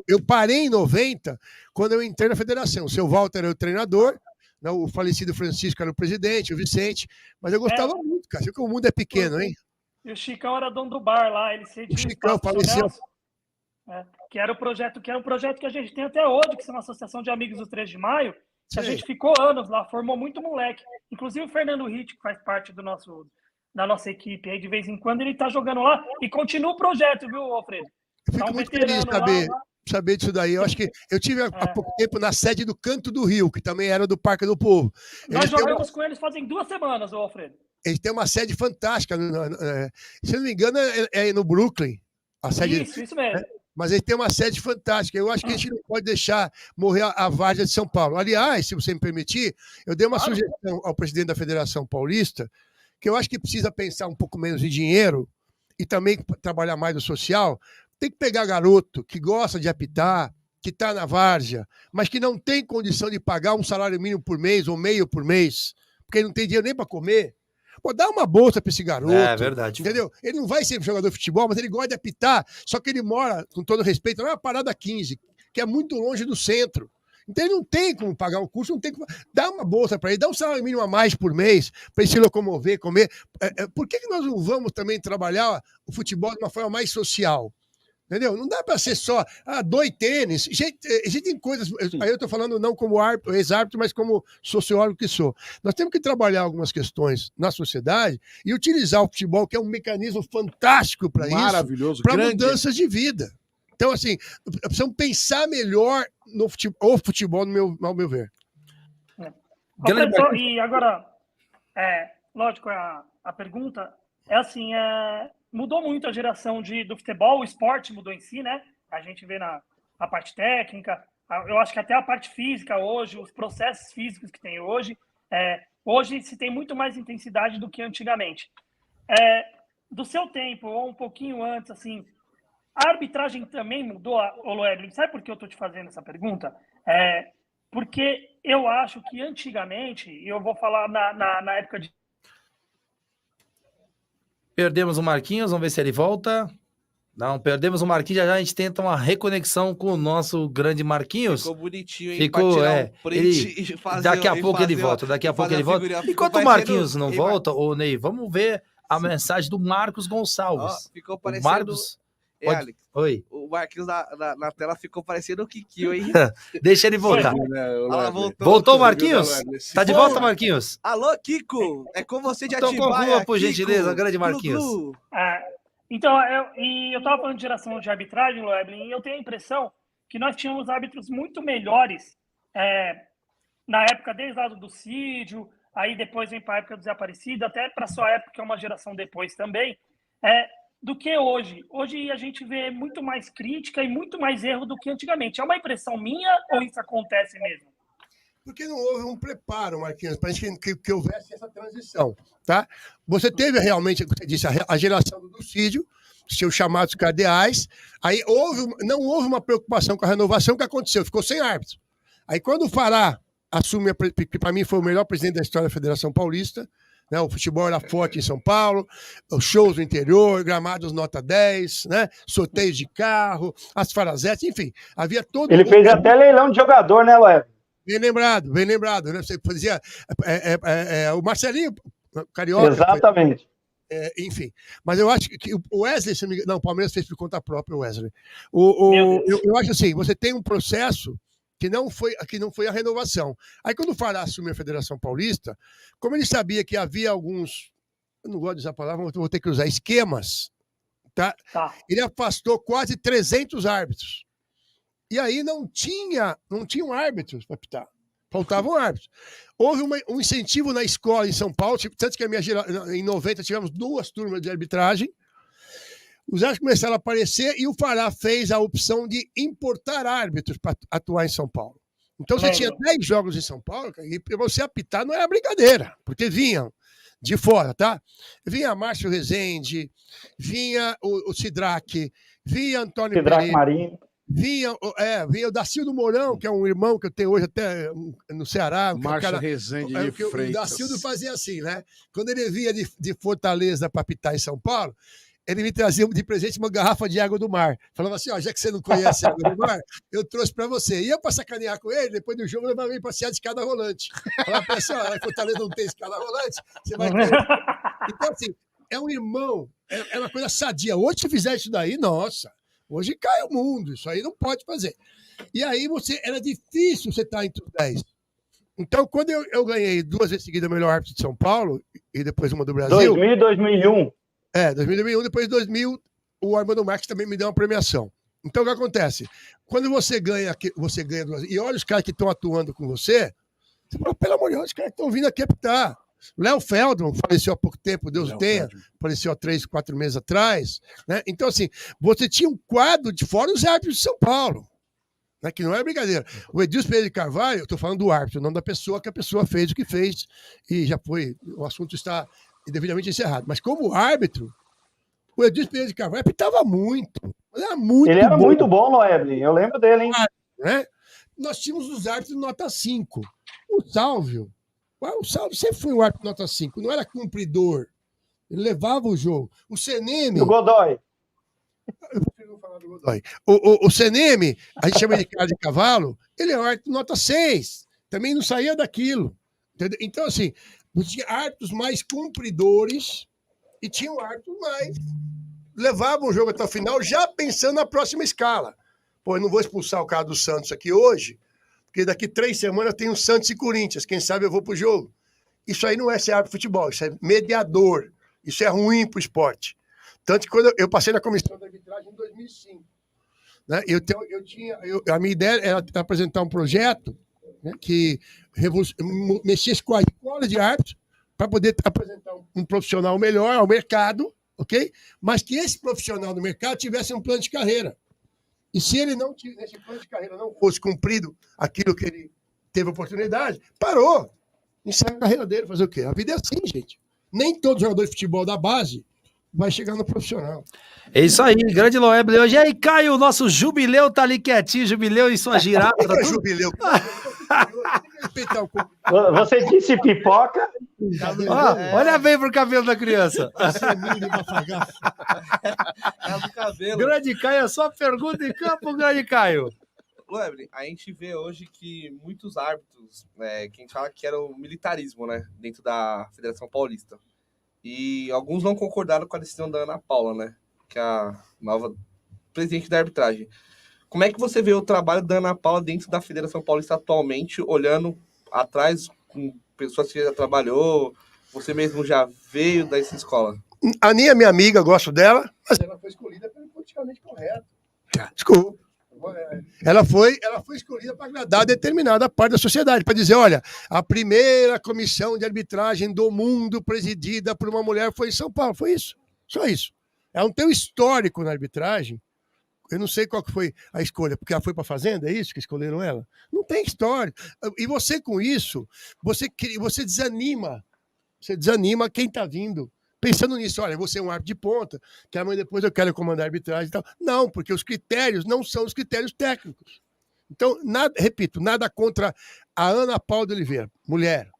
Eu parei em 90, quando eu entrei na federação. O seu Walter era o treinador, né, o falecido Francisco era o presidente, o Vicente. Mas eu gostava muito, cara. Você vê que o mundo é pequeno, hein? E o Chicão era dono do bar lá. Ele cedia o Chicão faleceu. Que era um projeto que a gente tem até hoje, que é uma associação de amigos do 3 de maio. A gente ficou anos lá, formou muito moleque. Inclusive o Fernando Ritt, que faz parte da nossa equipe, aí de vez em quando ele tá jogando lá e continua o projeto, viu, Alfredo? Eu fico muito feliz de saber disso daí. Eu acho que eu tive há pouco tempo na sede do Canto do Rio, que também era do Parque do Povo. Nós jogamos com eles fazem 2 semanas, o Alfredo. Eles têm uma sede fantástica. Se eu não me engano, é no Brooklyn. A sede, isso mesmo. Mas ele tem uma sede fantástica. Eu acho que a gente não pode deixar morrer a várzea de São Paulo. Aliás, se você me permitir, eu dei uma sugestão ao presidente da Federação Paulista, que eu acho que precisa pensar um pouco menos em dinheiro e também trabalhar mais no social. Tem que pegar garoto que gosta de apitar, que está na várzea, mas que não tem condição de pagar um salário mínimo por mês ou meio por mês, porque ele não tem dinheiro nem para comer. Pô, dá uma bolsa para esse garoto. É verdade. Entendeu? Ele não vai ser jogador de futebol, mas ele gosta de apitar, só que ele mora, com todo respeito, na Parada 15, que é muito longe do centro. Então ele não tem como pagar o curso, não tem como... Dá uma bolsa para ele, dá um salário mínimo a mais por mês, para ele se locomover, comer. Por que nós não vamos também trabalhar o futebol de uma forma mais social? Entendeu? Não dá para ser só dois tênis. Gente, tem coisas. Aí eu estou falando não como ex-árbitro, mas como sociólogo que sou. Nós temos que trabalhar algumas questões na sociedade e utilizar o futebol, que é um mecanismo fantástico para isso. Maravilhoso, para mudanças de vida. Então, assim, precisamos pensar melhor no futebol, ao meu ver. E agora, lógico, a pergunta é assim, mudou muito a geração do futebol, o esporte mudou em si, né? A gente vê a parte técnica, eu acho que até a parte física hoje, os processos físicos que tem hoje, hoje se tem muito mais intensidade do que antigamente. Do seu tempo, ou um pouquinho antes, assim, a arbitragem também mudou, Loeb? Sabe por que eu estou te fazendo essa pergunta? Porque eu acho que antigamente, e eu vou falar na época de... Perdemos o Marquinhos, vamos ver se ele volta. Não, perdemos o Marquinhos, já a gente tenta uma reconexão com o nosso grande Marquinhos. Ficou bonitinho, hein? Ficou, daqui a pouco ele volta, Enquanto o Marquinhos não volta, ô Ney, vamos ver a mensagem do Marcos Gonçalves. Ficou parecendo... Marcos... Alex, oi. O Marquinhos na tela ficou parecendo o Kikio, hein? Deixa ele voltar. Voltou, Marquinhos? Tá de volta, Marquinhos? Alô, Kiko! É com você de Atibaia. Então conclua, por gentileza, grande Marquinhos. Então, eu tava falando de geração de arbitragem, Loeb, e eu tenho a impressão que nós tínhamos árbitros muito melhores na época, desde lá do Cídio, aí depois vem para a época do Zé Aparecido, até para sua época, que é uma geração depois também. do que hoje. Hoje a gente vê muito mais crítica e muito mais erro do que antigamente. É uma impressão minha ou isso acontece mesmo? Porque não houve um preparo, Marquinhos, para que houvesse essa transição, tá? Você teve realmente, você disse, a geração do Lucídio, seus chamados cardeais, aí não houve uma preocupação com a renovação, que aconteceu, ficou sem árbitro. Aí quando o Fará assume, que para mim foi o melhor presidente da história da Federação Paulista, né? O futebol era forte em São Paulo, os shows no interior, gramados nota 10, né? Sorteios de carro, as farazetes, enfim, havia todo... Ele fez até leilão de jogador, né, Loeb? Bem lembrado, né? Você fazia o Marcelinho Carioca. Exatamente. Enfim, mas eu acho que o Wesley, se não me engano, não, o Palmeiras fez por conta própria, o Wesley. Eu acho assim, você tem um processo que não foi a renovação. Aí quando o Fará assumiu a Federação Paulista, como ele sabia que havia alguns, eu não gosto de usar a palavra, vou ter que usar esquemas, tá? Ele afastou quase 300 árbitros. E aí não tinham árbitros para apitar. Faltavam árbitros. Houve um incentivo na escola em São Paulo, tanto que em 90 tivemos 2 turmas de arbitragem. Os árbitros começaram a aparecer e o Fará fez a opção de importar árbitros para atuar em São Paulo. Então você tinha 10 jogos em São Paulo e para você apitar não era brincadeira, porque vinham de fora, tá? Vinha Márcio Rezende, vinha o Sidraque, vinha Antônio Sidraque Marinho. Vinha o Dacildo Mourão, que é um irmão que eu tenho hoje até no Ceará. Márcio Rezende de Freitas. O Dacildo fazia assim, né? Quando ele vinha de Fortaleza para apitar em São Paulo, ele me trazia de presente uma garrafa de água do mar. Falava assim, já que você não conhece a água do mar, eu trouxe para você. E eu, para sacanear com ele, depois do jogo, eu levava ele passear de escada rolante. Falava para ele, Fortaleza não tem escada rolante, você vai ter. Então, assim, é um irmão, é uma coisa sadia. Hoje, se fizer isso daí, nossa... Hoje cai o mundo, isso aí não pode fazer. E aí era difícil você estar entre os 10. Então, quando eu ganhei 2 vezes seguidas o melhor árbitro de São Paulo, e depois uma do Brasil... 2000 e 2001. 2001, depois de 2000, o Armando Marques também me deu uma premiação. Então, o que acontece? Quando você ganha 2 e olha os caras que estão atuando com você fala, pelo amor de Deus, os caras estão vindo aqui apitar. Léo Feldman faleceu há pouco tempo, Deus o tenha, faleceu há 3, 4 meses atrás, né? Então, assim, você tinha um quadro de fora os árbitros de São Paulo, né? Que não é brincadeira. O Edilson Pereira de Carvalho, eu estou falando do árbitro, não da pessoa, que a pessoa fez o que fez e já foi, o assunto está devidamente encerrado. Mas como árbitro, o Edilson Pereira de Carvalho apitava muito. Ele era muito bom, Loeblin, eu lembro dele, hein? Né? Nós tínhamos os árbitros nota 5. O Sálvio sempre foi um árbitro nota 5, não era cumpridor. Ele levava o jogo. O Seneme... O Godoy. Eu prefiro não falar do Godoy. O Seneme, a gente chama de cara de cavalo, ele é um árbitro nota 6. Também não saía daquilo. Entendeu? Então, assim, tinha árbitros mais cumpridores e tinha um árbitro mais... levavam o jogo até o final, já pensando na próxima escala. Pô, eu não vou expulsar o cara do Santos aqui hoje, porque daqui 3 semanas tem o Santos e Corinthians. Quem sabe eu vou pro jogo. Isso aí não é ser árbitro de futebol, isso é mediador. Isso é ruim pro esporte. Tanto que quando eu passei na comissão de arbitragem em 2005, né, a minha ideia era apresentar um projeto, né, que mexesse com a escola de árbitros para poder apresentar um profissional melhor ao mercado, ok? Mas que esse profissional do mercado tivesse um plano de carreira. E se ele não esse plano de carreira não fosse cumprido aquilo que ele teve oportunidade, parou. Encerra a carreira dele, fazer o quê? A vida é assim, gente. Nem todo jogador de futebol da base vai chegar no profissional. É isso aí, grande Loeblin hoje. E aí, Caio, o nosso Jubileu tá ali quietinho, Jubileu e sua girada. Tá tudo... Jubileu. Você disse pipoca? Olha bem pro cabelo da criança. É do cabelo. Grande Caio, a sua pergunta em campo, grande Caio. Loeblin, a gente vê hoje que muitos árbitros, que a gente fala que era o militarismo, né, dentro da Federação Paulista. E alguns não concordaram com a decisão da Ana Paula, né, que é a nova presidente da arbitragem. Como é que você vê o trabalho da Ana Paula dentro da Federação Paulista atualmente, olhando atrás com pessoas que já trabalhou, você mesmo já veio dessa escola? A Aninha é minha amiga, gosto dela, mas ela foi escolhida pelo politicamente correto. Desculpa. Ela foi escolhida para agradar determinada parte da sociedade, para dizer, olha, a primeira comissão de arbitragem do mundo presidida por uma mulher foi em São Paulo, foi isso, só isso. Ela não tem um histórico na arbitragem. Eu não sei qual que foi a escolha, porque ela foi para a Fazenda, é isso que escolheram ela? Não tem histórico. E você, com isso, você desanima. Você desanima quem está vindo. Pensando nisso, olha, você é um árbitro de ponta, que amanhã depois eu quero comandar a arbitragem e tal. Não, porque os critérios não são os critérios técnicos. Então, repito, nada contra a Ana Paula de Oliveira, mulher.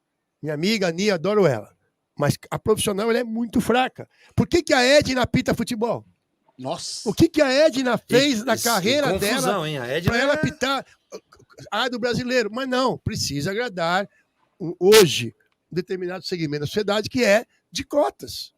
Minha amiga, Ania, adoro ela. Mas a profissional ela é muito fraca. Por que a Edna apita futebol? Nossa! O que a Edna fez na carreira confusão, dela hein? A Edna para ela apitar a do brasileiro? Mas não, precisa agradar hoje um determinado segmento da sociedade que é de cotas.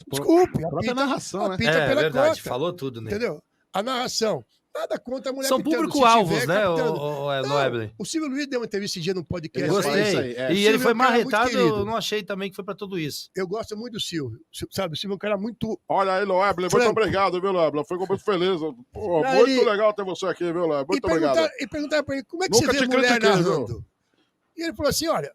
Desculpe, a própria narração, né? apita pela verdade, cota. falou tudo, né? Entendeu? A narração. Nada contra a mulher São pitando, público-alvos, se né, tiver captando. Noebley? O Silvio Luiz deu uma entrevista esse dia no podcast. Eu gostei. E ele foi marretado, eu não achei também que foi pra tudo isso. Eu gosto muito do Silvio. Sabe, o Silvio é um cara muito... Olha aí, Loebley, muito obrigado, viu, Loebley? Foi muito feliz. Pô, muito legal ter você aqui, viu, Loebley? Muito obrigado. E perguntaram pra ele, como é que Nunca você vê te mulher critiquei, narrando? E ele falou assim, olha,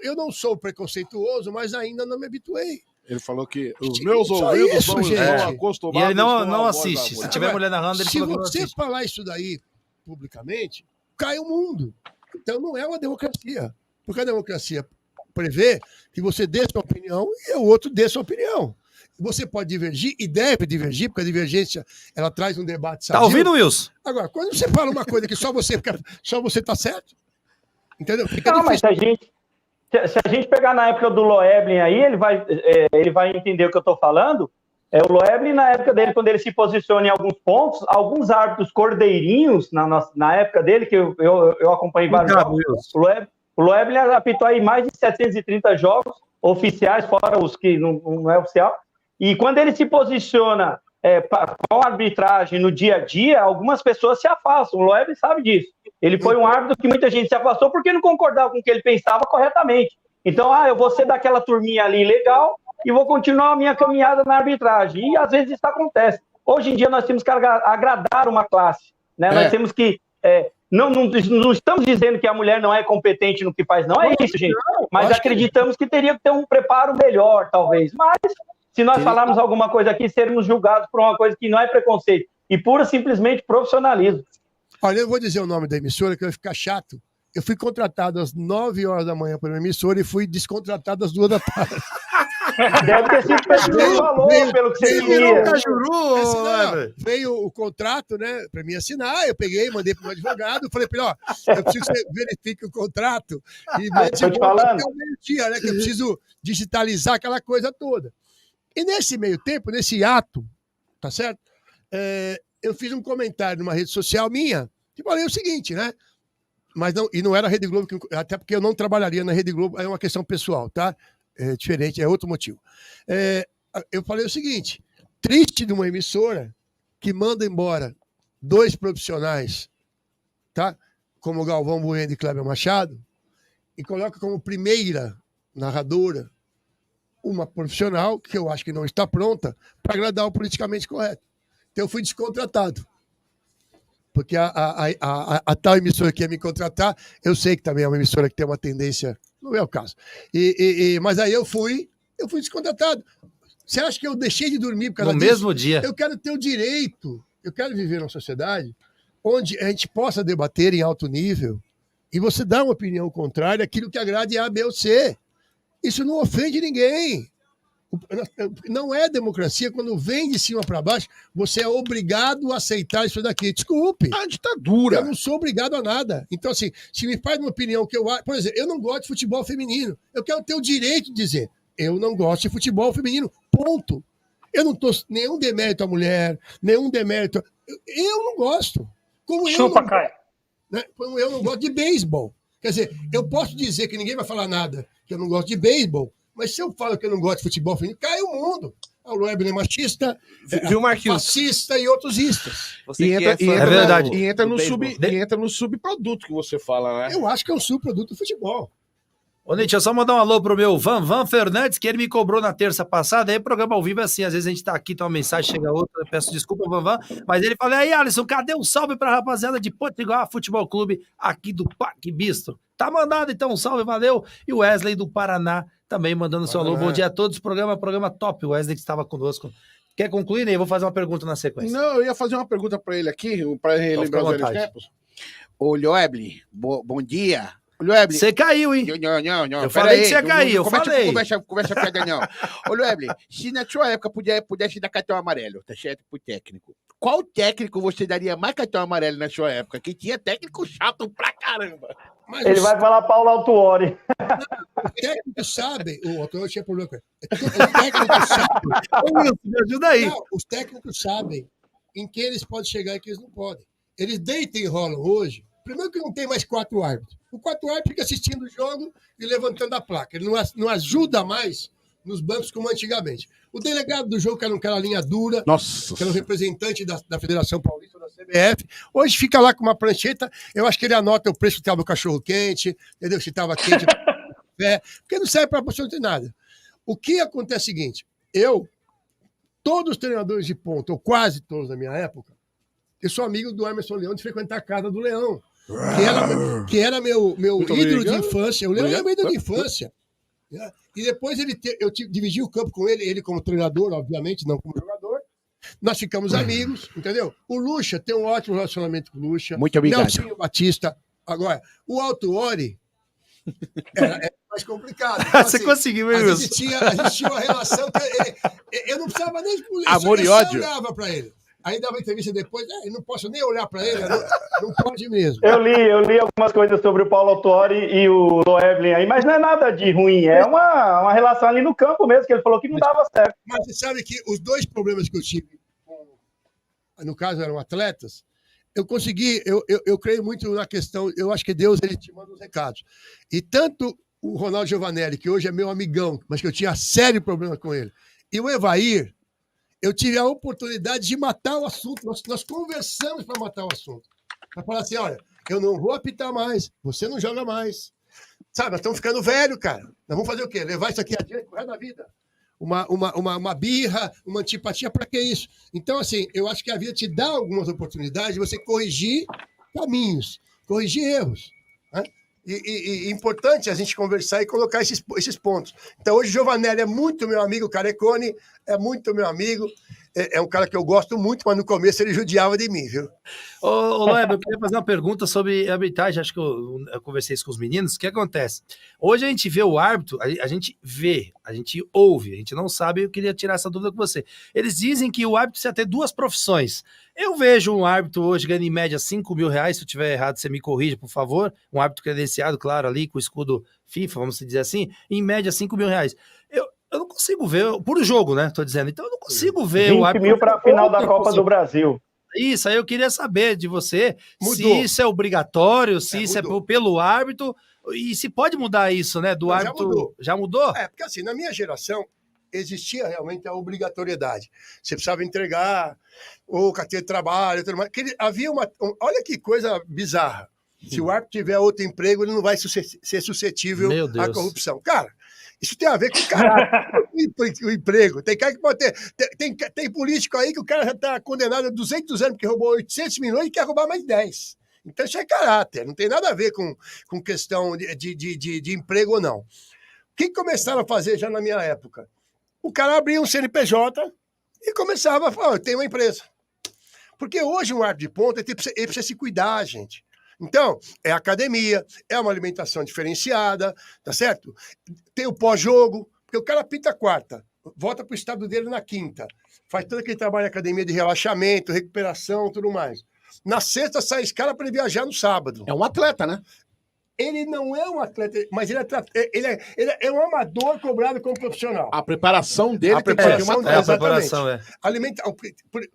eu não sou preconceituoso, mas ainda não me habituei. Ele falou que os meus ouvidos vão acostumados. E ele não assiste. Se tiver mulher narrando, ele se falou que não você assiste. falar isso daí publicamente, cai o mundo. Então não é uma democracia. Porque a democracia prevê que você dê sua opinião e o outro dê sua opinião. Você pode divergir e deve divergir, porque a divergência ela traz um debate sadio. Tá ouvindo, Wilson? Agora, quando você fala uma coisa que só você tá certo, entendeu? Não, mas se a gente pegar na época do Loeblin aí, ele vai entender o que eu estou falando. O Loeblin, na época dele, quando ele se posiciona em alguns pontos, alguns árbitros cordeirinhos, na época dele, que eu acompanhei vários jogos, o Loeblin apitou aí mais de 730 jogos oficiais, fora os que não é oficial, e quando ele se posiciona com a arbitragem no dia a dia, algumas pessoas se afastam. O Loeblin sabe disso. Ele foi um árbitro que muita gente se afastou porque não concordava com o que ele pensava corretamente. Então, eu vou ser daquela turminha ali legal e vou continuar a minha caminhada na arbitragem. E às vezes isso acontece. Hoje em dia nós temos que agradar uma classe, né? Nós temos que... Não estamos dizendo que a mulher não é competente no que faz, não é isso, gente. Mas acreditamos que teria que ter um preparo melhor, talvez. Mas se nós falarmos alguma coisa aqui, seremos julgados por uma coisa que não é preconceito e pura simplesmente profissionalismo. Olha, eu vou dizer o nome da emissora, que vai ficar chato. Eu fui contratado às 9 horas da manhã pela emissora e fui descontratado às 2 da tarde. Deve ter sido pelo que você falou, pelo que você queria. Veio o contrato, né, para mim assinar. Eu peguei, mandei para o advogado. Falei para ele, eu preciso que você verifique o contrato. E mande de volta até o meio-dia, né, que eu preciso digitalizar aquela coisa toda. E nesse meio tempo, nesse ato, tá certo? Eu fiz um comentário numa rede social minha que falei o seguinte, né? Mas não era a Rede Globo, até porque eu não trabalharia na Rede Globo, é uma questão pessoal, tá? É diferente, é outro motivo. Eu falei o seguinte, triste de uma emissora que manda embora 2 profissionais, tá? Como Galvão Bueno e Cléber Machado, e coloca como primeira narradora uma profissional que eu acho que não está pronta para agradar o politicamente correto. Então eu fui descontratado. Porque a tal emissora que ia me contratar, eu sei que também é uma emissora que tem uma tendência, não é o caso. Mas aí eu fui descontratado. Você acha que eu deixei de dormir por causa disso? No mesmo dia. Eu quero ter o direito, eu quero viver numa sociedade onde a gente possa debater em alto nível e você dá uma opinião contrária àquilo que agrade A, B ou C. Isso não ofende ninguém. Não é democracia quando vem de cima para baixo, você é obrigado a aceitar isso daqui. Desculpe. A ditadura. Eu não sou obrigado a nada. Então, assim, se me faz uma opinião que eu acho... Por exemplo, eu não gosto de futebol feminino. Eu quero ter o direito de dizer, eu não gosto de futebol feminino. Ponto. Eu não estou nenhum demérito à mulher, nenhum demérito... Eu não gosto. Como eu não gosto de beisebol. Quer dizer, eu posso dizer que ninguém vai falar nada, que eu não gosto de beisebol, mas se eu falo que eu não gosto de futebol feminino, cai o mundo. O Loeblin é machista, fascista e outros istas. Entra no subproduto que você fala, né? Eu acho que é um subproduto do futebol. Ô, Nete, eu só mandar um alô pro meu Van Fernandes, que ele me cobrou na terça passada. Aí o programa ao vivo é assim, às vezes a gente tá aqui, tem uma mensagem, chega outra, eu peço desculpa, Van, mas ele falou, aí, Alisson, cadê um salve pra rapaziada de Potiguar Futebol Clube, aqui do Parque Bistro? Tá mandado, então, um salve, valeu. E o Wesley do Paraná também mandando seu alô. Bom dia a todos, programa top. O Wesley que estava conosco. Quer concluir, Ney? Eu vou fazer uma pergunta na sequência. Não, eu ia fazer uma pergunta para ele aqui, para relembrar os velhos tempos. Ô, Loeble, bom dia. Loeble. Você caiu, hein? Não. Eu falei que você ia cair, eu falei. Conversa fiada, não. Ô, Loeble, se na sua época pudesse dar cartão amarelo, tá certo? Pro técnico. Qual técnico você daria mais cartão amarelo na sua época? Que tinha técnico chato pra caramba. Mas ele vai falar Paulo Autuori. O técnico sabe. O Autuori tinha problema com ele. O técnico sabe. Me ajuda aí. Não, os técnicos sabem em que eles podem chegar e que eles não podem. Eles deitam e rolam hoje. Primeiro que não tem mais 4 árbitros. O 4 árbitro fica assistindo o jogo e levantando a placa. Ele não ajuda mais nos bancos como antigamente. O delegado do jogo, que era um cara linha dura, Nossa. que era um representante da Federação Paulista, da CBF, hoje fica lá com uma prancheta, eu acho que ele anota o preço que estava o cachorro quente, entendeu? Se estava quente, porque não serve para absolutamente nada. O que acontece é o seguinte, todos os treinadores de ponta, ou quase todos na minha época, eu sou amigo do Emerson Leão de frequentar a casa do Leão, que era meu ídolo de infância. O Leão era meu ídolo de infância. E depois eu dividi o campo com ele como treinador, obviamente, não como jogador. Nós ficamos amigos, entendeu? O Lucha tem um ótimo relacionamento com o Lucha. Muito obrigado. Nelsinho Batista. Agora, o Autuori é mais complicado. Então, você conseguiu, hein, a gente tinha uma relação que eu não precisava nem de polícia. Amor e ódio. Eu olhava para ele. Aí dava entrevista depois, eu não posso nem olhar para ele, não pode mesmo. Eu li algumas coisas sobre o Paulo Autuori e o Loeblin aí, mas não é nada de ruim, é uma relação ali no campo mesmo, que ele falou que não dava certo. Mas você sabe que os 2 problemas que eu tive, no caso eram atletas, eu consegui, eu creio muito na questão, eu acho que Deus ele te manda os recados. E tanto o Ronaldo Giovanelli, que hoje é meu amigão, mas que eu tinha sério problema com ele, e o Evair, eu tive a oportunidade de matar o assunto. Nós conversamos para matar o assunto. Para falar assim, olha, eu não vou apitar mais, você não joga mais. Sabe, nós estamos ficando velho, cara. Nós vamos fazer o quê? Levar isso aqui adiante pro resto da vida. Uma birra, uma antipatia, para que isso? Então, assim, eu acho que a vida te dá algumas oportunidades de você corrigir caminhos, corrigir erros. Né? E é importante a gente conversar e colocar esses pontos. Então, hoje, o Giovanelli é muito meu amigo, o Carecone é muito meu amigo, é um cara que eu gosto muito, mas no começo ele judiava de mim, viu? Ô Loeb, eu queria fazer uma pergunta sobre arbitragem, acho que eu conversei isso com os meninos, o que acontece? Hoje a gente vê o árbitro, a gente vê, a gente ouve, a gente não sabe, eu queria tirar essa dúvida com você. Eles dizem que o árbitro precisa ter 2 profissões. Eu vejo um árbitro hoje ganhando em média R$5.000, se eu estiver errado, você me corrija, por favor, um árbitro credenciado, claro, ali com o escudo FIFA, vamos dizer assim, em média R$5.000. Eu não consigo ver, por jogo, né? Tô dizendo. Então eu não consigo ver o árbitro. 20 mil para a final da Copa do Brasil. Isso, aí eu queria saber de você Mudou. se isso é obrigatório, se isso mudou. é pelo árbitro, e se pode mudar isso, né? Do Não, árbitro. Já mudou? Porque assim, na minha geração, existia realmente a obrigatoriedade. Você precisava entregar o carteira de trabalho, tudo mais. Havia olha que coisa bizarra. Se o árbitro tiver outro emprego, ele não vai ser suscetível à corrupção. Cara, isso tem a ver com o caráter, o emprego. Tem cara que pode ter. Tem político aí que o cara já está condenado a 200 anos porque roubou 800 milhões e quer roubar mais 10. Então isso é caráter, não tem nada a ver com questão de emprego ou não. O que começaram a fazer já na minha época? O cara abria um CNPJ e começava a falar, eu tenho uma empresa. Porque hoje um árbitro de ponta ele precisa se cuidar, gente. Então, é academia, é uma alimentação diferenciada, tá certo? Tem o pós-jogo, porque o cara apita quarta, volta para o estado dele na quinta, faz todo aquele trabalho de academia de relaxamento, recuperação, tudo mais. Na sexta sai esse cara para ele viajar no sábado. É um atleta, né? Ele não é um atleta, mas ele é um amador cobrado como profissional. A preparação dele tem que ser uma a preparação, é.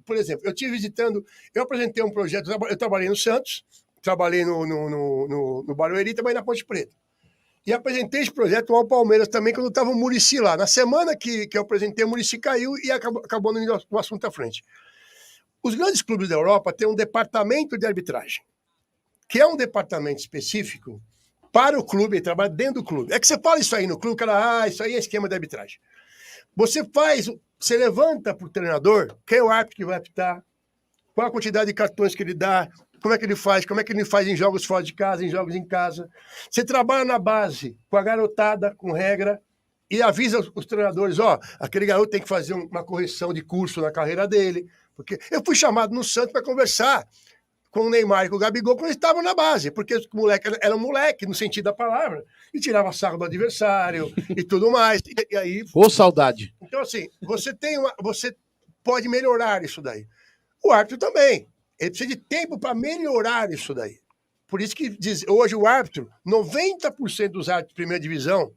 Por exemplo, eu estive visitando, eu apresentei um projeto, eu trabalhei no Santos, trabalhei no Barueri, trabalhei na Ponte Preta. E apresentei esse projeto ao Palmeiras também, quando estava o Muricy lá. Na semana que eu apresentei, o Muricy caiu e acabou no indo o assunto à frente. Os grandes clubes da Europa têm um departamento de arbitragem, que é um departamento específico para o clube, ele trabalha dentro do clube. É que você fala isso aí no clube, o cara, isso aí é esquema de arbitragem. Você levanta para o treinador, quem é o árbitro que vai apitar, qual a quantidade de cartões que ele dá, como é que ele faz em jogos fora de casa, em jogos em casa. Você trabalha na base, com a garotada, com regra, e avisa os treinadores, ó, aquele garoto tem que fazer uma correção de curso na carreira dele. Porque eu fui chamado no Santos para conversar com o Neymar e com o Gabigol quando eles estavam na base, porque o moleque era um moleque, no sentido da palavra, e tirava sarro do adversário e tudo mais. E aí... Ô, saudade. Então, assim, você pode melhorar isso daí. O árbitro também. Ele precisa de tempo para melhorar isso daí. Por isso que hoje o árbitro, 90% dos árbitros de primeira divisão,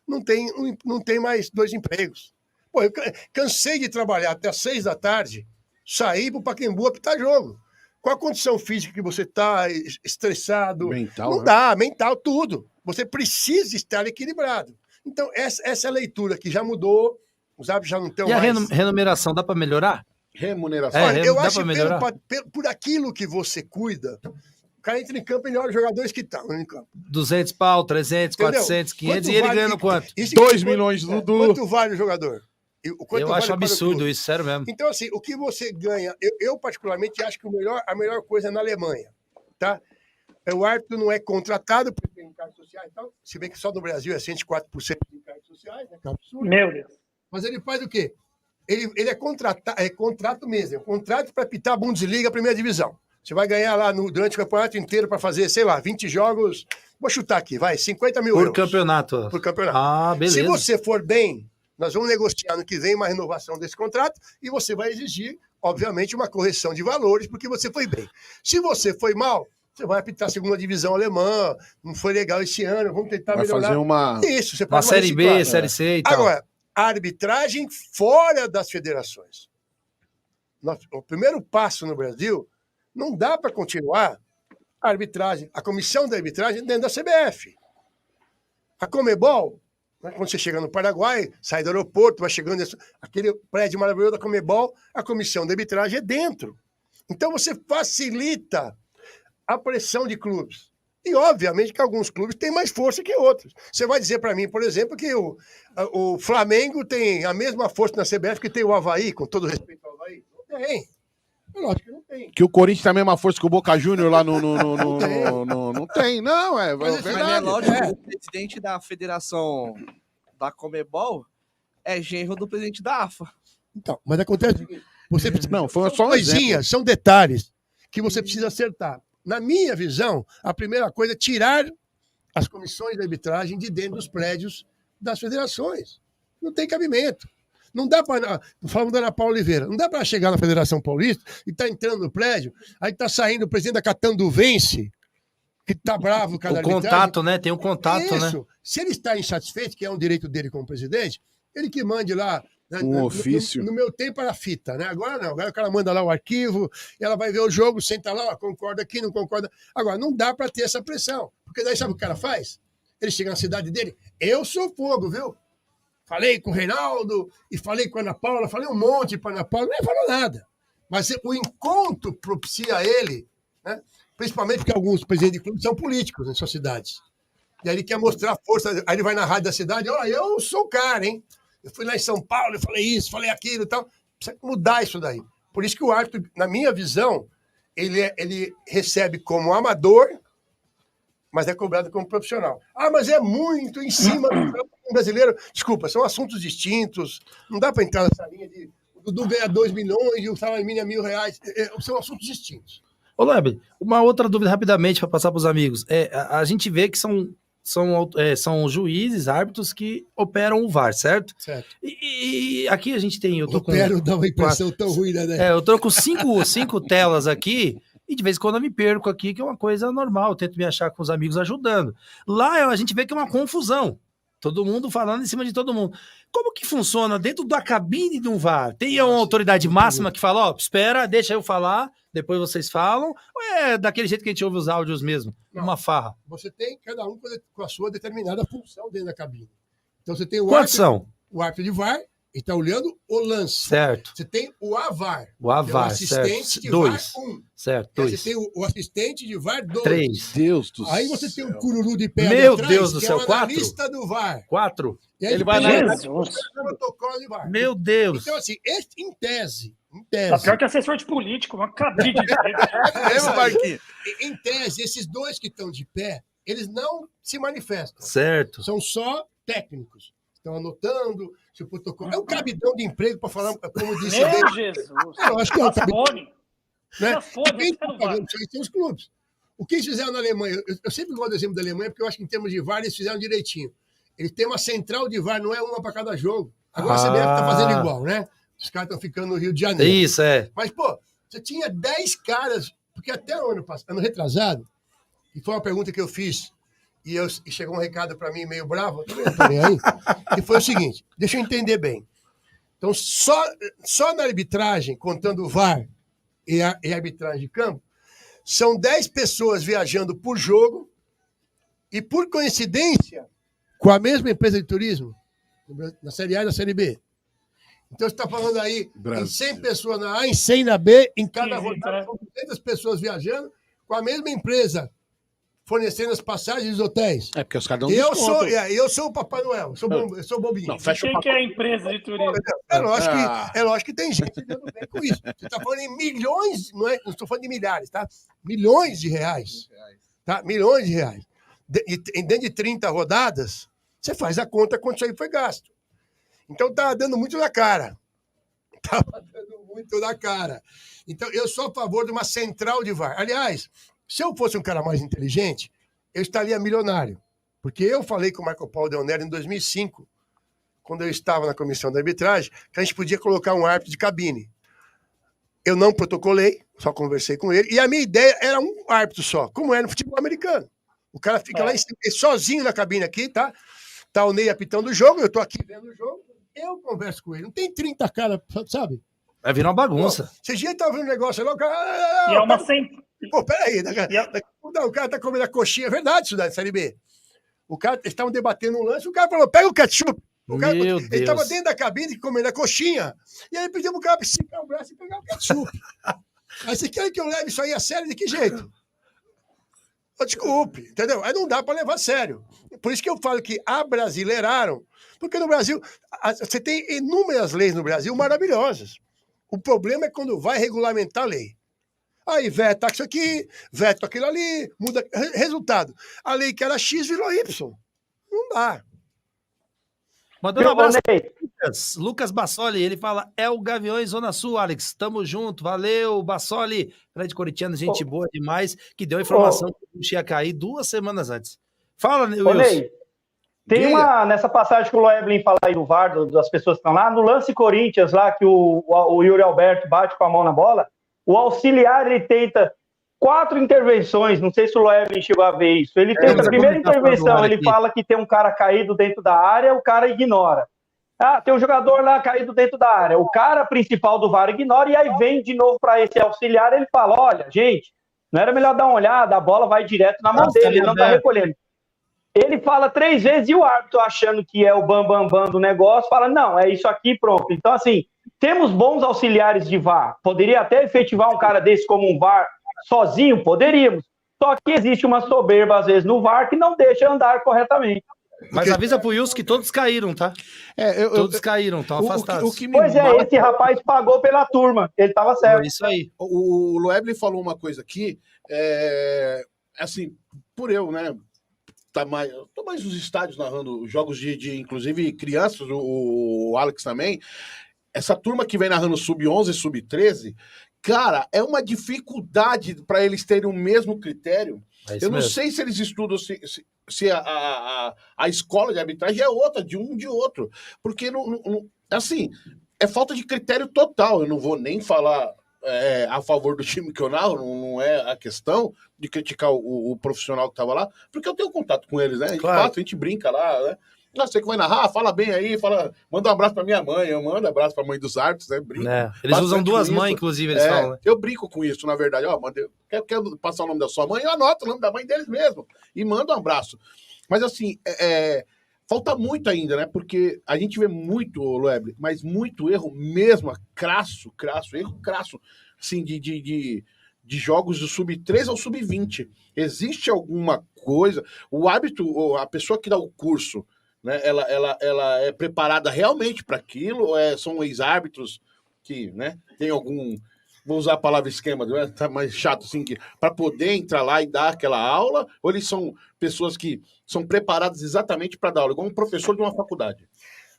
não tem mais 2 empregos. Pô, eu cansei de trabalhar até às 6 da tarde, sair para o Pacaembu apitar jogo. Qual a condição física que você está estressado? Mental, não dá, mental, tudo. Você precisa estar equilibrado. Então, essa é a leitura que já mudou, os árbitros já não estão mais... E a remuneração dá para melhorar? Remuneração. Olha, eu dá acho pra melhorar? que por aquilo que você cuida, o cara entra em campo e olha os jogadores que estão em campo. 200 pau, 300, Entendeu? 400, 500 Quanto e ele vale- ganhando quanto? 2 milhões, Dudu. Quanto vale o jogador? Eu acho absurdo isso, sério mesmo. Então, assim, o que você ganha, eu particularmente acho que a melhor coisa é na Alemanha, tá? O árbitro não é contratado por ter encargos sociais e tal, se bem que só no Brasil é 104% de encargos sociais, né? Que é um absurdo. Meu Deus. Mas ele faz o quê? Ele é contrato mesmo, é um contrato para apitar a Bundesliga, a primeira divisão. Você vai ganhar lá durante o campeonato inteiro para fazer, sei lá, 20 jogos, vou chutar aqui, vai, 50 mil euros. Por campeonato. Por campeonato. Ah, beleza. Se você for bem, nós vamos negociar no que vem uma renovação desse contrato e você vai exigir, obviamente, uma correção de valores porque você foi bem. Se você foi mal, você vai apitar a segunda divisão alemã, não foi legal esse ano, vamos tentar Vai melhorar. fazer uma... Isso, você Uma pode Série B, reciclagem. Série C e tal. Agora, a arbitragem fora das federações. O primeiro passo no Brasil, não dá para continuar a arbitragem, a comissão da arbitragem dentro da CBF. A Comebol, né, quando você chega no Paraguai, sai do aeroporto, vai chegando aquele prédio maravilhoso da Comebol, a comissão da arbitragem é dentro. Então você facilita a pressão de clubes. E, obviamente, que alguns clubes têm mais força que outros. Você vai dizer para mim, por exemplo, que o Flamengo tem a mesma força na CBF que tem o Avaí, com todo respeito ao Avaí? Não tem. Lógico que não tem. Que o Corinthians tem a mesma força que o Boca Júnior lá no... Não tem, não, é verdade. Mas é lógico que o presidente da federação da Comebol é genro do presidente da AFA. Então, mas acontece... Você precisa, Não, foi só um exemplo. são detalhes que você precisa acertar. Na minha visão, a primeira coisa é tirar as comissões de arbitragem de dentro dos prédios das federações. Não tem cabimento. Não dá para... Falando da Ana Paula Oliveira, não dá para chegar na Federação Paulista e tá entrando no prédio, aí tá saindo o presidente da Catanduvense, que tá bravo com a O arbitragem. contato, né? Tem um contato, Isso. né? Se ele está insatisfeito, que é um direito dele como presidente, ele que mande lá... né, ofício. No meu tempo era fita, né? Agora não. Agora o cara manda lá o arquivo, ela vai ver o jogo, senta lá, ó, concorda aqui, não concorda. Agora, não dá para ter essa pressão. Porque daí sabe o que o cara faz? Ele chega na cidade dele, eu sou fogo, viu? Falei com o Reinaldo, e falei com a Ana Paula, falei um monte para a Ana Paula, nem falou nada. Mas o encontro propicia ele, né? Principalmente porque alguns presidentes de clube são políticos em suas cidades. E aí ele quer mostrar força, aí ele vai na rádio da cidade, olha, eu sou o cara, hein? Eu fui lá em São Paulo, eu falei isso, falei aquilo e tal. Precisa mudar isso daí. Por isso que o árbitro, na minha visão, ele recebe como amador, mas é cobrado como profissional. Ah, mas é muito em cima do brasileiro. Desculpa, são assuntos distintos. Não dá para entrar nessa linha de o Dudu ganha 2 milhões e o salário mínimo é R$1.000. São assuntos distintos. Ô, Lebre, uma outra dúvida rapidamente para passar para os amigos. A gente vê que são juízes, árbitros que operam o VAR, certo? Certo. E aqui a gente tem... Opero dá uma impressão tão ruim, né? Eu tô com cinco telas aqui e de vez em quando eu me perco aqui, que é uma coisa normal. Eu tento me achar com os amigos ajudando. Lá a gente vê que é uma confusão. Todo mundo falando em cima de todo mundo. Como que funciona dentro da cabine de um VAR? Tem uma autoridade máxima que fala, ó, espera, deixa eu falar, depois vocês falam, ou é daquele jeito que a gente ouve os áudios mesmo? Não. Uma farra. Você tem cada um com a sua determinada função dentro da cabine. Então você tem Quantos são? O árbitro de VAR, ele está olhando o lance. Certo. Você tem o AVAR. O AVAR, que é o assistente certo. de 2. VAR 1. Certo, Aí 2. você tem o assistente de VAR 2. 3. Deus do Aí céu. você tem o cururu de pé Meu atrás, Deus do que céu, é o 4? analista do VAR. 4? E aí Ele vai tem Jesus. o protocolo de VAR. Meu Deus. Então, assim, em tese, Tá pior que assessor de político, uma cabide de Lembra, Marquinhos? em tese, esses dois que estão de pé, eles não se manifestam. Certo. São só técnicos. estão anotando, se o protocolo... É um cabidão de emprego para falar, como disse... Meu Jesus! Eu acho que é um cabidão. Né? Quem está pagando isso aí são os clubes. O que eles fizeram na Alemanha? Eu sempre gosto do exemplo da Alemanha, porque eu acho que em termos de VAR eles fizeram direitinho. Eles têm uma central de VAR, não é uma para cada jogo. Agora a CBF está fazendo igual, né? Os caras estão ficando no Rio de Janeiro. Isso, é. Mas, pô, você tinha 10 caras, porque até o ano retrasado, e foi uma pergunta que eu fiz, e chegou um recado para mim meio bravo, também aí, que foi o seguinte, deixa eu entender bem. Então, só na arbitragem, contando o VAR e a arbitragem de campo, são 10 pessoas viajando por jogo e, por coincidência, com a mesma empresa de turismo, na Série A e na Série B. Então, você está falando aí em 100 pessoas na A, em 100 na B, em cada rodada, são 200 pessoas viajando com a mesma empresa, fornecendo as passagens dos hotéis. É, porque os caras dão desconto. Eu sou o Papai Noel, eu sou bobinho. Não, fecha Quem que é a empresa de turismo? É lógico que tem gente dando bem com isso. Você está falando em milhões, não estou falando de milhares, tá? Milhões de reais. Tá? Milhões de reais. Dentro de 30 rodadas, você faz a conta quanto isso aí foi gasto. Então, tá dando muito na cara. Tava dando muito na cara. Então, eu sou a favor de uma central de VAR. Aliás, se eu fosse um cara mais inteligente, eu estaria milionário. Porque eu falei com o Marco Paulo Del Nero em 2005, quando eu estava na comissão da arbitragem, que a gente podia colocar um árbitro de cabine. Eu não protocolei, só conversei com ele, e a minha ideia era um árbitro só, como é no futebol americano. O cara fica lá em cima, sozinho na cabine aqui, tá? Tá o Ney apitando o jogo, eu tô aqui vendo o jogo, eu converso com ele. Não tem 30 caras, sabe? Vai virar uma bagunça. Vocês já estavam vendo um negócio lá, o cara... E é uma sempre... Pô, peraí, o cara tá comendo a coxinha, é verdade isso da Série B. Eles estavam debatendo um lance, o cara falou, pega o ketchup. Ele estava dentro da cabine comendo a coxinha, e aí pediu pro cara esticar o braço e pegar o ketchup. Aí você quer que eu leve isso aí a sério? De que jeito? Desculpe, entendeu? Aí não dá para levar a sério. Por isso que eu falo que abrasileiraram, porque no Brasil, você tem inúmeras leis no Brasil maravilhosas. O problema é quando vai regulamentar a lei. Aí veta isso aqui, veta aquilo ali, muda. Resultado, a lei que era X virou Y. Não dá. Mandando um abraço Lucas Bassoli, ele fala, é o Gaviões Zona Sul, Alex, tamo junto, valeu, Bassoli, Fred Coritiano, gente boa demais, que deu a informação que o ia cair 2 semanas antes. Fala, Wilson. Ney, tem nessa passagem que o Loeblin fala aí do VAR, das pessoas que estão lá, no lance Corinthians lá, que o Yuri Alberto bate com a mão na bola, o auxiliar, ele tenta 4 intervenções, não sei se o Loeblin chegou a ver isso, ele tenta a primeira intervenção, ele fala que tem um cara caído dentro da área, o cara ignora. Ah, tem um jogador lá caído dentro da área, o cara principal do VAR ignora, e aí vem de novo para esse auxiliar, ele fala, olha, gente, não era melhor dar uma olhada, a bola vai direto na mão dele, ele não tá recolhendo. Ele fala 3 vezes e o árbitro, achando que é o bam do negócio, fala, não, é isso aqui, pronto. Então, assim, temos bons auxiliares de VAR, poderia até efetivar um cara desse como um VAR sozinho, poderíamos. Só que existe uma soberba, às vezes, no VAR que não deixa andar corretamente. Mas avisa pro Wilson que todos caíram, tá? Todos caíram, estão afastados. Esse rapaz pagou pela turma, ele tava certo. É isso aí. O Loeblin falou uma coisa aqui, assim, por eu, né, tô mais nos estádios narrando jogos de inclusive crianças, o Alex também, essa turma que vem narrando sub-11, sub-13, cara, é uma dificuldade para eles terem o mesmo critério. Eu não sei se eles estudam, se a escola de arbitragem é outra, de um de outro. Porque, assim, é falta de critério total. Eu não vou nem falar a favor do time que eu narro, não é a questão de criticar o profissional que estava lá, porque eu tenho contato com eles, né? A gente brinca lá, né? Você que vai narrar, fala bem aí, manda um abraço pra minha mãe, eu mando um abraço pra mãe dos árbitros, né? Brinco. Eles usam 2 mães, inclusive, eles falam, né? Eu brinco com isso, na verdade. Quer passar o nome da sua mãe? Eu anoto o nome da mãe deles mesmo e mando um abraço. Mas assim, falta muito ainda, né? Porque a gente vê muito, Loeblin, mas muito erro mesmo, erro crasso, assim, de jogos do sub-13 ao sub-20. Existe alguma coisa... O árbitro, a pessoa que dá o curso, né, ela é preparada realmente para aquilo, ou são ex-árbitros que, né, tem algum vou usar a palavra esquema, não é? Tá mais chato assim, para poder entrar lá e dar aquela aula, ou eles são pessoas que são preparadas exatamente para dar aula, igual um professor de uma faculdade?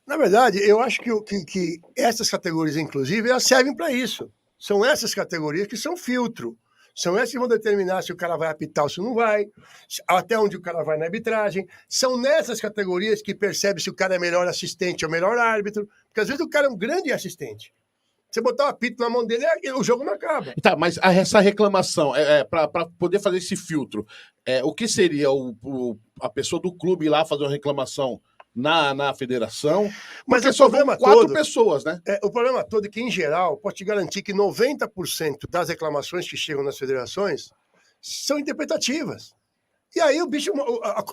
Na verdade, eu acho que essas categorias, inclusive, elas servem para isso. São essas categorias que são filtro. São essas que vão determinar se o cara vai apitar ou se não vai, até onde o cara vai na arbitragem. São nessas categorias que percebe se o cara é melhor assistente ou melhor árbitro. Porque às vezes o cara é um grande assistente. Você botar o apito na mão dele, o jogo não acaba. Tá, mas essa reclamação, para poder fazer esse filtro, o que seria a pessoa do clube ir lá fazer uma reclamação na federação? Mas porque só vão 4 pessoas, né? O problema todo é que, em geral, posso te garantir que 90% das reclamações que chegam nas federações são interpretativas. E aí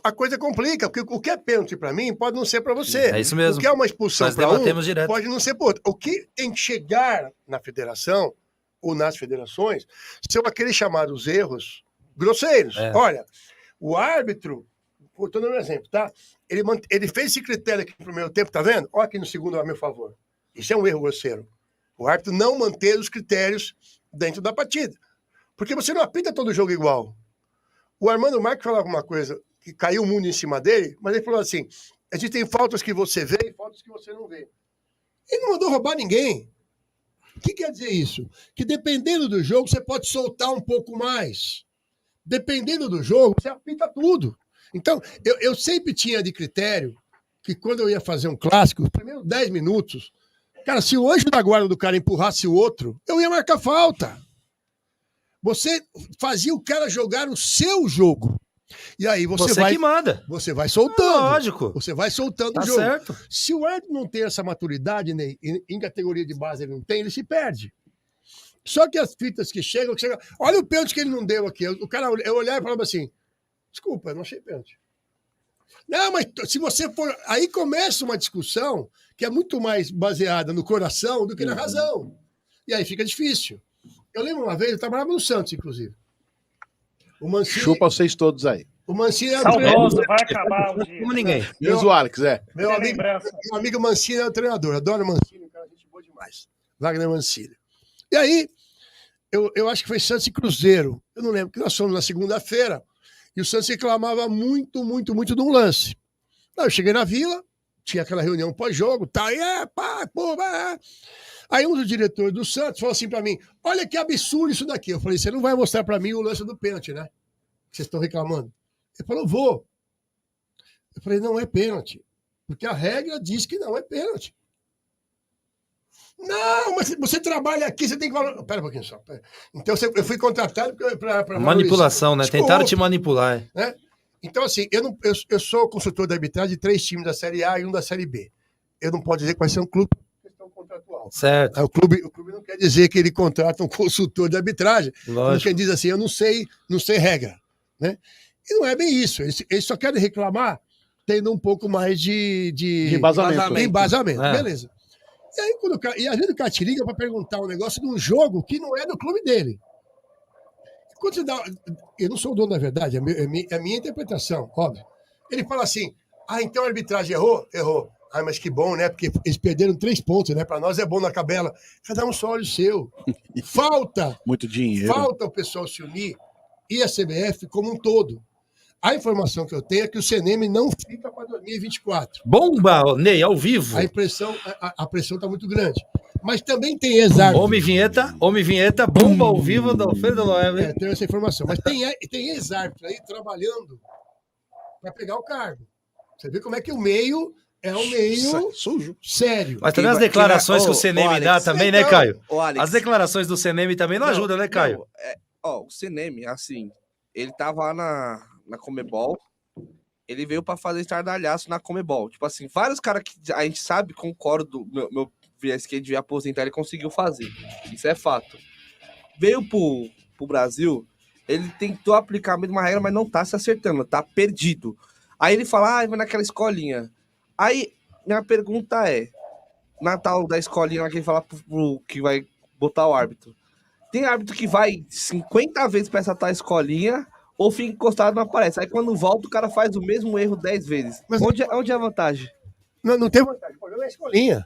a coisa complica, porque o que é pênalti para mim pode não ser para você. É isso mesmo. O que é uma expulsão para direto. Pode não ser para outro. O que tem que chegar na federação ou nas federações são aqueles chamados erros grosseiros. Olha, o árbitro, estou dando um exemplo, tá? Ele fez esse critério aqui no primeiro tempo, tá vendo? Olha aqui no segundo a meu favor. Isso é um erro grosseiro. O árbitro não manter os critérios dentro da partida. Porque você não apita todo jogo igual. O Armando Marques falava alguma coisa que caiu o mundo em cima dele, mas ele falou assim, existem faltas que você vê e faltas que você não vê. Ele não mandou roubar ninguém. O que quer dizer isso? Que dependendo do jogo, você pode soltar um pouco mais. Dependendo do jogo, você apita tudo. Então, eu sempre tinha de critério que quando eu ia fazer um clássico, os primeiros 10 minutos, cara, se o anjo da guarda do cara empurrasse o outro, eu ia marcar falta. Você fazia o cara jogar o seu jogo. E aí você vai... que manda. Você vai soltando. Lógico. Você vai soltando o jogo. Certo. Se o árbitro não tem essa maturidade, Ney, em categoria de base ele não tem, ele se perde. Só que as fitas que chegam... Olha o pênalti que ele não deu aqui. O cara, eu olhava e falava assim, desculpa, eu não achei pênalti. Não, mas se você for... Aí começa uma discussão que é muito mais baseada no coração do que na razão. E aí fica difícil. Eu lembro uma vez, eu trabalhava no Santos, inclusive. O Mancini... Chupa vocês todos aí. O Mancini é o saudoso, vai acabar um dia. Como ninguém. Menos o Alex, Meu amigo Mancini é o treinador. Adoro o Mancini, um cara gente boa demais. Wagner Mancini. E aí, eu acho que foi Santos e Cruzeiro. Eu não lembro, que nós fomos na segunda-feira e o Santos reclamava muito de um lance. Aí eu cheguei na Vila, tinha aquela reunião pós-jogo, tá, Aí um dos diretores do Santos falou assim pra mim, olha que absurdo isso daqui. Eu falei, você não vai mostrar pra mim o lance do pênalti, né? Que vocês estão reclamando. Ele falou, vou. Eu falei, não é pênalti. Porque a regra diz que não é pênalti. Não, mas você trabalha aqui, você tem que... Pera um pouquinho só. Pera. Então eu fui contratado para manipulação, né? Desculpa. Tentaram te manipular. Né? Então, assim, eu sou consultor de arbitragem de 3 times da Série A e um da Série B. Eu não posso dizer que vai ser um clube questão contratual. Certo. O clube não quer dizer que ele contrata um consultor de arbitragem. Lógico. Porque diz assim, eu não sei regra. Né? E não é bem isso. Eles só querem reclamar tendo um pouco mais de embasamento. Beleza. E aí, e às vezes o cara te liga para perguntar um negócio de um jogo que não é do clube dele. Quando você dá... Eu não sou o dono da verdade, é a minha interpretação, óbvio. Ele fala assim, então a arbitragem errou? Errou. Mas que bom, né? Porque eles perderam 3 pontos, né? Para nós é bom na tabela. Cada um só olha o seu. Falta. Muito dinheiro. Falta o pessoal se unir e a CBF como um todo. A informação que eu tenho é que o CNM não fica para 2024. Bomba, Ney, ao vivo. A pressão está muito grande. Mas também tem ex-árbitro. Homem vinheta, bomba ao vivo do Alfredo Loebre. Tem essa informação. Mas tem ex-árbitro aí trabalhando para pegar o cargo. Você vê como é que o meio é um meio sujo, sério. Mas também as declarações que o CNM dá também, né, Caio? As declarações do CNM também não ajudam, né, Caio? O CNM, assim, ele tava lá na Comebol, ele veio pra fazer estardalhaço na Comebol. Tipo assim, vários caras que a gente sabe, concordo, meu viés que ele devia aposentar, ele conseguiu fazer. Isso é fato. Veio pro Brasil, ele tentou aplicar a mesma regra, mas não tá se acertando, tá perdido. Aí ele fala, vai naquela escolinha. Aí, minha pergunta é, na tal da escolinha lá que ele fala que vai botar o árbitro, tem árbitro que vai 50 vezes pra essa tal escolinha, ou fica encostado e não aparece. Aí quando volta, o cara faz o mesmo erro 10 vezes. Mas onde é a vantagem? Não tem vantagem. O problema é a escolinha.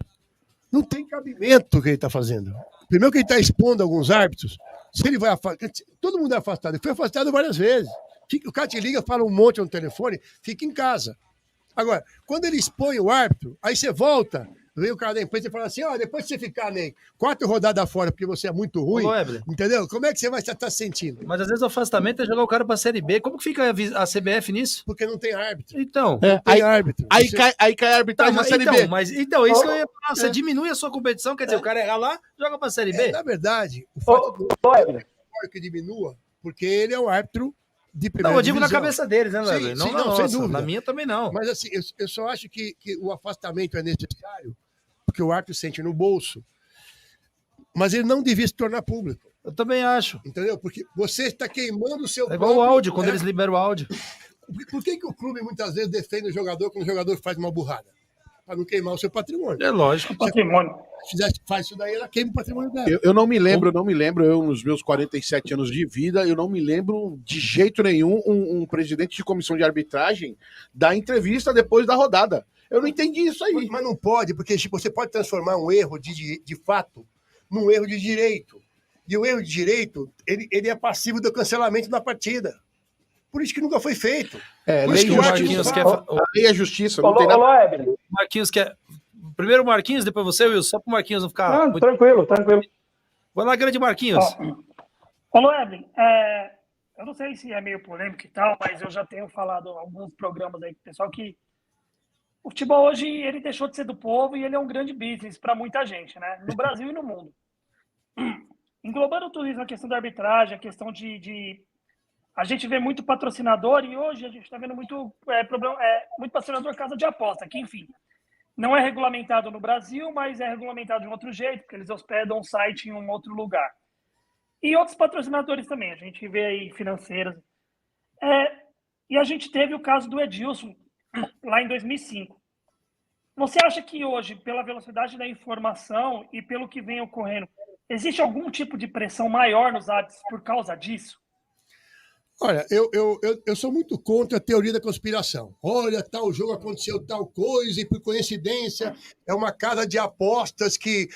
Não tem cabimento o que ele está fazendo. Primeiro que ele está expondo alguns árbitros. Se ele vai afastar. Todo mundo é afastado. Ele foi afastado várias vezes. O cara te liga, fala um monte no telefone, fica em casa. Agora, quando ele expõe o árbitro, aí você volta, vem o cara da imprensa e fala assim, depois que você ficar, Ney, 4 rodadas fora porque você é muito ruim, entendeu? Como é que você vai estar se sentindo? Mas às vezes o afastamento é jogar o cara pra Série B. Como que fica a CBF nisso? Porque não tem árbitro. Então. Não tem árbitro. Aí cai a arbitragem na Série B. Então, isso que eu ia falar. Você diminui a sua competição, quer dizer, o cara errar lá, joga pra Série B. Na verdade, o fato do que diminua, porque ele é o árbitro de primeira Não, eu digo divisão. na cabeça deles, né, Leandro? Não, sem dúvida. Na minha também não. Mas assim, eu só acho que o afastamento é necessário, porque o árbitro sente no bolso. Mas ele não devia se tornar público. Eu também acho. Entendeu? Porque você está queimando o seu É igual o áudio, quando eles liberam o áudio. Por que o clube muitas vezes defende o jogador quando o jogador faz uma burrada? Para não queimar o seu patrimônio. É lógico. Patrimônio. Se faz isso daí, ela queima o patrimônio dela. Eu não me lembro, eu nos meus 47 anos de vida, eu não me lembro de jeito nenhum um presidente de comissão de arbitragem dar entrevista depois da rodada. Eu não entendi isso aí. Mas não pode, porque você pode transformar um erro de fato num erro de direito. E o erro de direito, ele é passivo do cancelamento da partida. Por isso que nunca foi feito. Lei e justiça. A lei é justiça, não tem nada. Marquinhos quer... Primeiro o Marquinhos, depois você, Wilson, só pro Marquinhos não ficar... Não, tranquilo. Vai lá, grande Marquinhos. Ô, Loeblin, eu não sei se é meio polêmico e tal, mas eu já tenho falado em alguns programas aí com o pessoal que o futebol hoje, ele deixou de ser do povo e ele é um grande business para muita gente, né? No Brasil e no mundo. Englobando tudo isso, a questão da arbitragem, a questão de a gente vê muito patrocinador e hoje a gente está vendo muito muito patrocinador casa de aposta, que, enfim, não é regulamentado no Brasil, mas é regulamentado de um outro jeito, porque eles hospedam um site em um outro lugar. E outros patrocinadores também, a gente vê aí financeiras. E a gente teve o caso do Edilson, lá em 2005. Você acha que hoje, pela velocidade da informação e pelo que vem ocorrendo, existe algum tipo de pressão maior nos árbitros por causa disso? Olha, eu sou muito contra a teoria da conspiração. Olha, tal jogo aconteceu tal coisa e, por coincidência, é uma casa de apostas que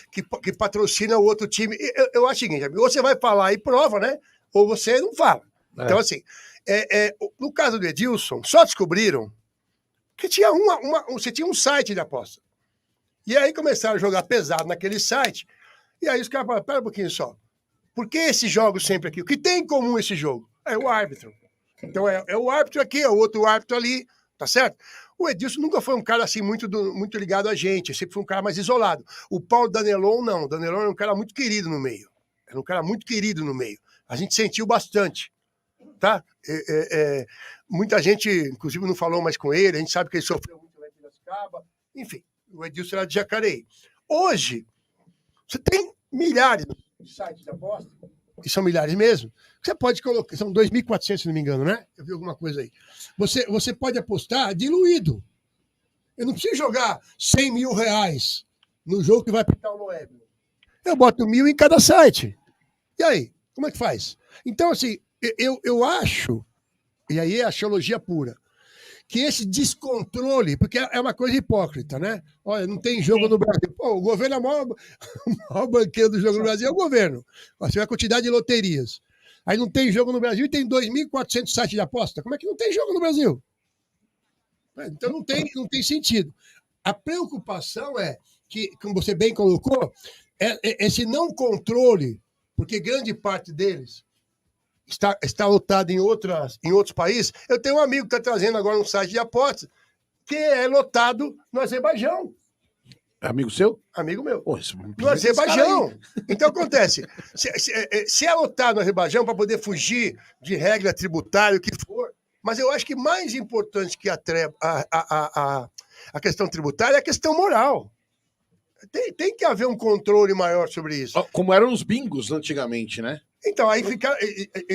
patrocina o outro time. Eu acho o seguinte, ou você vai falar e prova, né? Ou você não fala. Então, assim, no caso do Edilson, só descobriram que tinha você tinha um site de aposta. E aí começaram a jogar pesado naquele site. E aí os caras falaram, pera um pouquinho só. Por que esses jogos sempre aqui? O que tem em comum esse jogo? É o árbitro. Então é o árbitro aqui, é o outro árbitro ali, tá certo? O Edilson nunca foi um cara assim muito ligado a gente, sempre foi um cara mais isolado. O Paulo Danelon, não. O Danelon era um cara muito querido no meio. Era um cara muito querido no meio. A gente sentiu bastante, tá? Muita gente, inclusive, não falou mais com ele, a gente sabe que ele sofreu muito lá em Piracicaba. Enfim, o Edilson era de Jacareí. Hoje, você tem milhares de sites de aposta, que são milhares mesmo, você pode colocar, são 2.400, se não me engano, né? Eu vi alguma coisa aí. Você pode apostar diluído. Eu não preciso jogar 100 mil reais no jogo que vai pintar o Loeblin. Eu boto 1.000 em cada site. E aí? Como é que faz? Então, assim, eu acho, e aí é axiologia pura, que esse descontrole, porque é uma coisa hipócrita, né? Olha, não tem jogo no Brasil. Pô, o governo é o maior banqueiro do jogo no Brasil, é o governo. Você vê a quantidade de loterias. Aí não tem jogo no Brasil e tem 2.400 sites de aposta. Como é que não tem jogo no Brasil? Então não tem sentido. A preocupação é que, como você bem colocou, esse não controle, porque grande parte deles está lotado em outros países. Eu tenho um amigo que está trazendo agora um site de apostas que é lotado no Azerbaijão. Amigo seu? Amigo meu. Pô, no Azerbaijão. Então acontece, se é lotado no Azerbaijão para poder fugir de regra tributária, o que for, mas eu acho que mais importante que a questão tributária é a questão moral. Tem que haver um controle maior sobre isso. Como eram os bingos antigamente, né? Então, aí fica.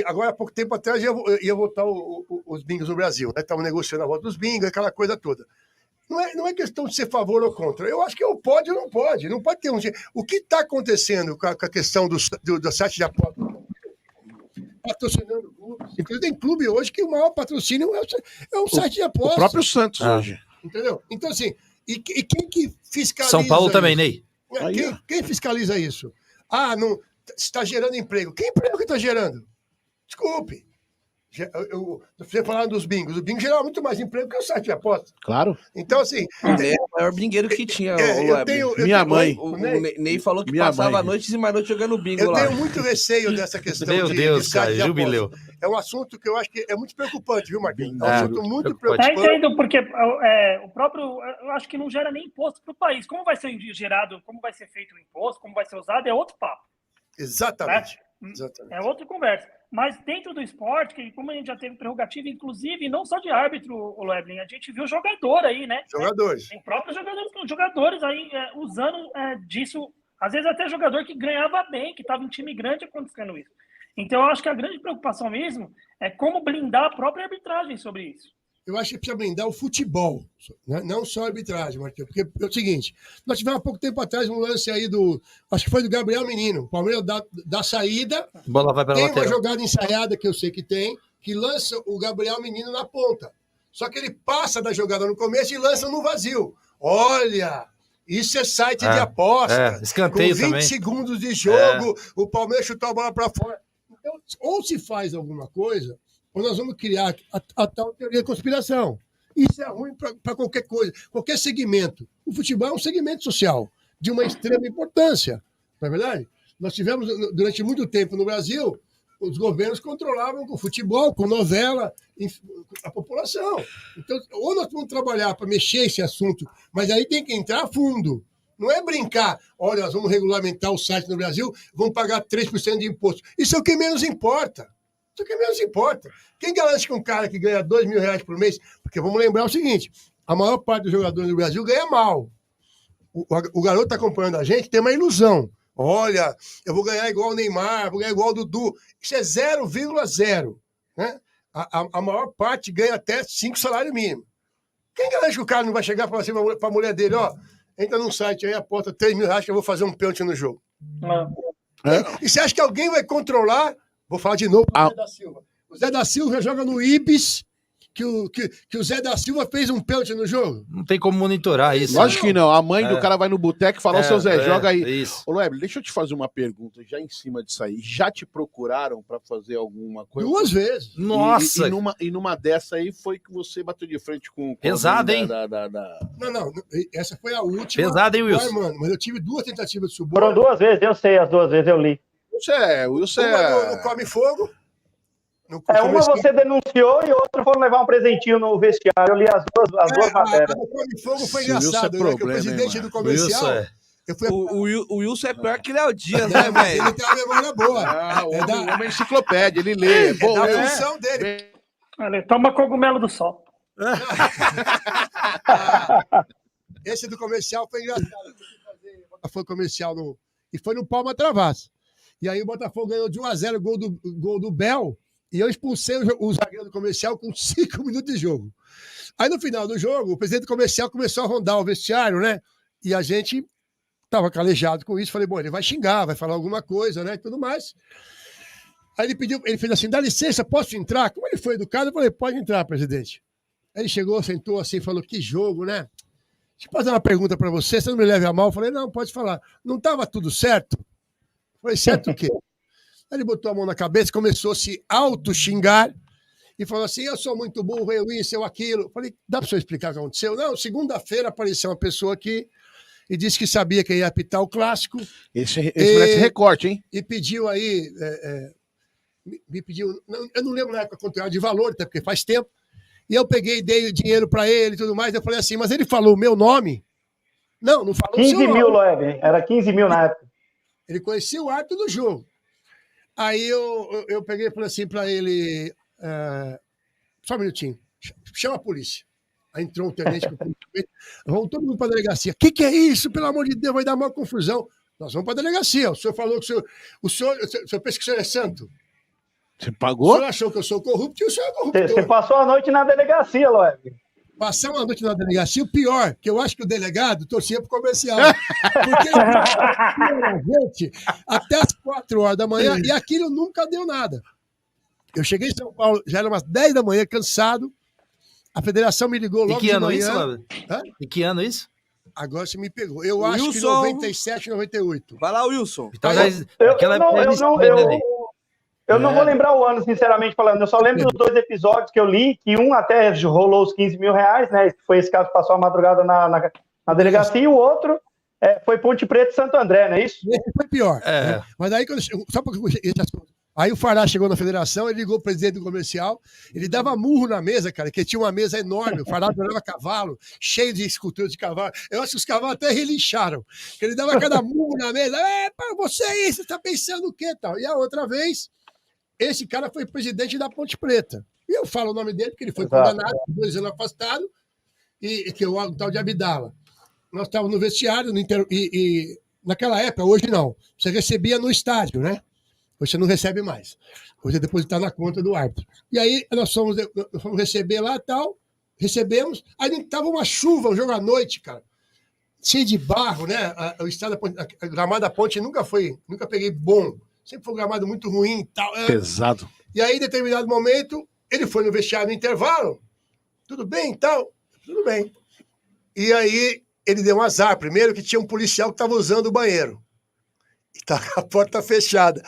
Agora, há pouco tempo atrás, ia votar os bingos no Brasil, né? Estavam negociando a volta dos bingos, aquela coisa toda. Não é questão de ser favor ou contra. Eu acho que ou pode ou não pode. Não pode ter um. O que está acontecendo com a questão do site de aposta? Patrocinando clubes. Inclusive, tem clube hoje que o maior patrocínio é um site de aposta. O próprio Santos hoje. Entendeu? Então, assim, e quem que fiscaliza São Paulo isso? também, Ney. Quem fiscaliza isso? não está gerando emprego. Que emprego que está gerando? Desculpe. Você falando dos bingos. O bingo gerava muito mais emprego que o site de aposta. Claro. Então, assim... É o maior bingueiro que tinha, Minha mãe. O Ney falou que Minha passava mãe. noites e mais noites jogando bingo Eu lá. tenho muito receio dessa questão Meu Deus, site cara, de aposta. jubileu. É um assunto que eu acho que é muito preocupante, viu, Marquinhos? É um É, assunto muito preocupante. preocupante. Entendo, porque o próprio, eu acho que não gera nem imposto para o país. Como vai ser gerado, como vai ser feito o imposto, como vai ser usado, é outro papo. Exatamente. Né? Exatamente. É outra conversa. Mas dentro do esporte, que como a gente já teve prerrogativa, inclusive, não só de árbitro, o Leblin, a gente viu jogador aí, né? Jogadores. Tem próprios jogadores aí usando disso, às vezes até jogador que ganhava bem, que estava em time grande acontecendo isso. Então, eu acho que a grande preocupação mesmo é como blindar a própria arbitragem sobre isso. Eu acho que precisa blindar o futebol, né? Não só a arbitragem, Marquinhos. Porque é o seguinte, nós tivemos há pouco tempo atrás um lance aí acho que foi do Gabriel Menino. O Palmeiras dá saída, Bola vai para tem lateral. uma jogada ensaiada que eu sei que tem, que lança o Gabriel Menino na ponta. Só que ele passa da jogada no começo e lança no vazio. Olha, isso é site de aposta. Escanteio com 20 também. segundos de jogo, o Palmeiras chutou a bola para fora. Então, ou se faz alguma coisa, ou nós vamos criar a tal teoria da conspiração. Isso é ruim para qualquer coisa, qualquer segmento. O futebol é um segmento social de uma extrema importância, não é verdade? Nós tivemos, durante muito tempo no Brasil, os governos controlavam com futebol, com novela, a população. Então, ou nós vamos trabalhar para mexer esse assunto, mas aí tem que entrar a fundo. Não é brincar, olha, nós vamos regulamentar o site no Brasil, vamos pagar 3% de imposto. Isso é o que menos importa. Isso é o que menos importa. Quem garante que um cara que ganha R$2.000 por mês... Porque vamos lembrar o seguinte, a maior parte dos jogadores do Brasil ganha mal. O garoto está acompanhando a gente, tem uma ilusão. Olha, eu vou ganhar igual o Neymar, vou ganhar igual o Dudu. Isso é 0,0. Né? A maior parte ganha até 5 salários mínimos. Quem garante que o cara não vai chegar e falar assim para a mulher dele, ó, entra num site aí, aposta R$3.000 que eu vou fazer um pênalti no jogo. E você acha que alguém vai controlar? Vou falar de novo para o Zé da Silva. O Zé da Silva joga no Ibis, que o Zé da Silva fez um pênalti no jogo. Não tem como monitorar isso. Lógico que não. A mãe do cara vai no boteco e fala, ô seu Zé, joga aí. Isso. Ô, Leble, deixa eu te fazer uma pergunta já em cima disso aí. Já te procuraram para fazer alguma coisa? 2 vezes. Nossa! E numa dessa aí foi que você bateu de frente com Pesado, hein? Não, essa foi a última. Pesado, hein, Wilson? Mano, mas eu tive 2 tentativas de suborno. Foram 2 vezes, eu sei, as 2 vezes eu li. Wilson Uma no Come Fogo. Uma você denunciou e outra foram levar um presentinho no vestiário. Eu li as duas matérias. O Come Fogo foi engraçado, né? Que o presidente do comercial... O Wilson é pior que Léo Dias, né, velho? Ele tem uma memória boa. É uma enciclopédia, ele lê. É da função dele. Ele toma cogumelo do sol. Esse do comercial foi engraçado. Foi comercial e foi no Palma Travasso. E aí o Botafogo ganhou de 1-0 gol do Bel. E eu expulsei o zagueiro do comercial com 5 minutos de jogo. Aí no final do jogo, o presidente do comercial começou a rondar o vestiário, né? E a gente estava calejado com isso. Falei, bom, ele vai xingar, vai falar alguma coisa, né? E tudo mais. Aí ele fez assim, dá licença, posso entrar? Como ele foi educado, eu falei, pode entrar, presidente. Aí ele chegou, sentou assim, falou, que jogo, né? Deixa eu fazer uma pergunta para você não me leve a mal. Eu falei, não, pode falar. Não estava tudo certo? Eu falei, certo o quê? Aí ele botou a mão na cabeça, começou a se auto-xingar e falou assim, eu sou muito burro, eu isso, eu aquilo. Eu falei, dá para você explicar o que aconteceu? Não, segunda-feira apareceu uma pessoa aqui e disse que sabia que ia apitar o clássico. Esse merece recorte, hein? E pediu aí, me pediu, eu não lembro na época quanto era de valor, até porque faz tempo, e eu peguei e dei o dinheiro para ele e tudo mais, eu falei assim, mas ele falou o meu nome? Não falou 15 o seu mil, nome. Loeb, era 15 mil na época. Ele conhecia o árbitro do jogo. Aí eu peguei e falei assim para ele, só um minutinho, chama a polícia. Aí entrou um tenente, vamos todo mundo para a delegacia. O que é isso? Pelo amor de Deus, vai dar uma confusão. Nós vamos para a delegacia. O senhor falou que o senhor pensa que o senhor é santo? Você pagou? O senhor achou que eu sou corrupto e o senhor é corruptor. Você passou a noite na delegacia, Loeb. Passar uma noite na delegacia, o pior, que eu acho que o delegado torcia pro comercial. Porque ele gente até as 4 horas da manhã e aquilo nunca deu nada. Eu cheguei em São Paulo, já era umas 10 da manhã, cansado. A federação me ligou logo de manhã. Isso, Loeb? E que ano isso? Agora você me pegou. Eu acho que Wilson. 97, 98. Vai lá, Wilson. Eu não vou lembrar o ano, sinceramente falando. Eu só lembro dos 2 episódios que eu li, que um até rolou os R$15 mil, né? Foi esse caso que passou a madrugada na delegacia, e o outro foi Ponte Preta e Santo André, não é isso? Esse foi pior. Né? Mas aí, aí o Fará chegou na federação, ele ligou o presidente do comercial, ele dava murro na mesa, cara, que tinha uma mesa enorme, o Fará adorava cavalo, cheio de esculturas de cavalo. Eu acho que os cavalos até relincharam, que ele dava cada murro na mesa. Para você aí, você tá pensando o quê, tal? E a outra vez, esse cara foi presidente da Ponte Preta. E eu falo o nome dele, porque ele foi condenado, 2 anos afastado, e que é o tal de Abdala. Nós estávamos no vestiário, e naquela época, hoje não, você recebia no estádio, né? Hoje você não recebe mais. Hoje é depositar na conta do árbitro. E aí nós fomos receber lá e tal, recebemos, aí estava uma chuva, um jogo à noite, cara, cheio de barro, né? O estado a gramado da Ponte nunca peguei bom. Sempre foi um gramado muito ruim e tal. Pesado. E aí, em determinado momento, ele foi no vestiário no intervalo. Tudo bem e tal? Tudo bem. E aí, ele deu um azar. Primeiro que tinha um policial que estava usando o banheiro. E estava com a porta fechada.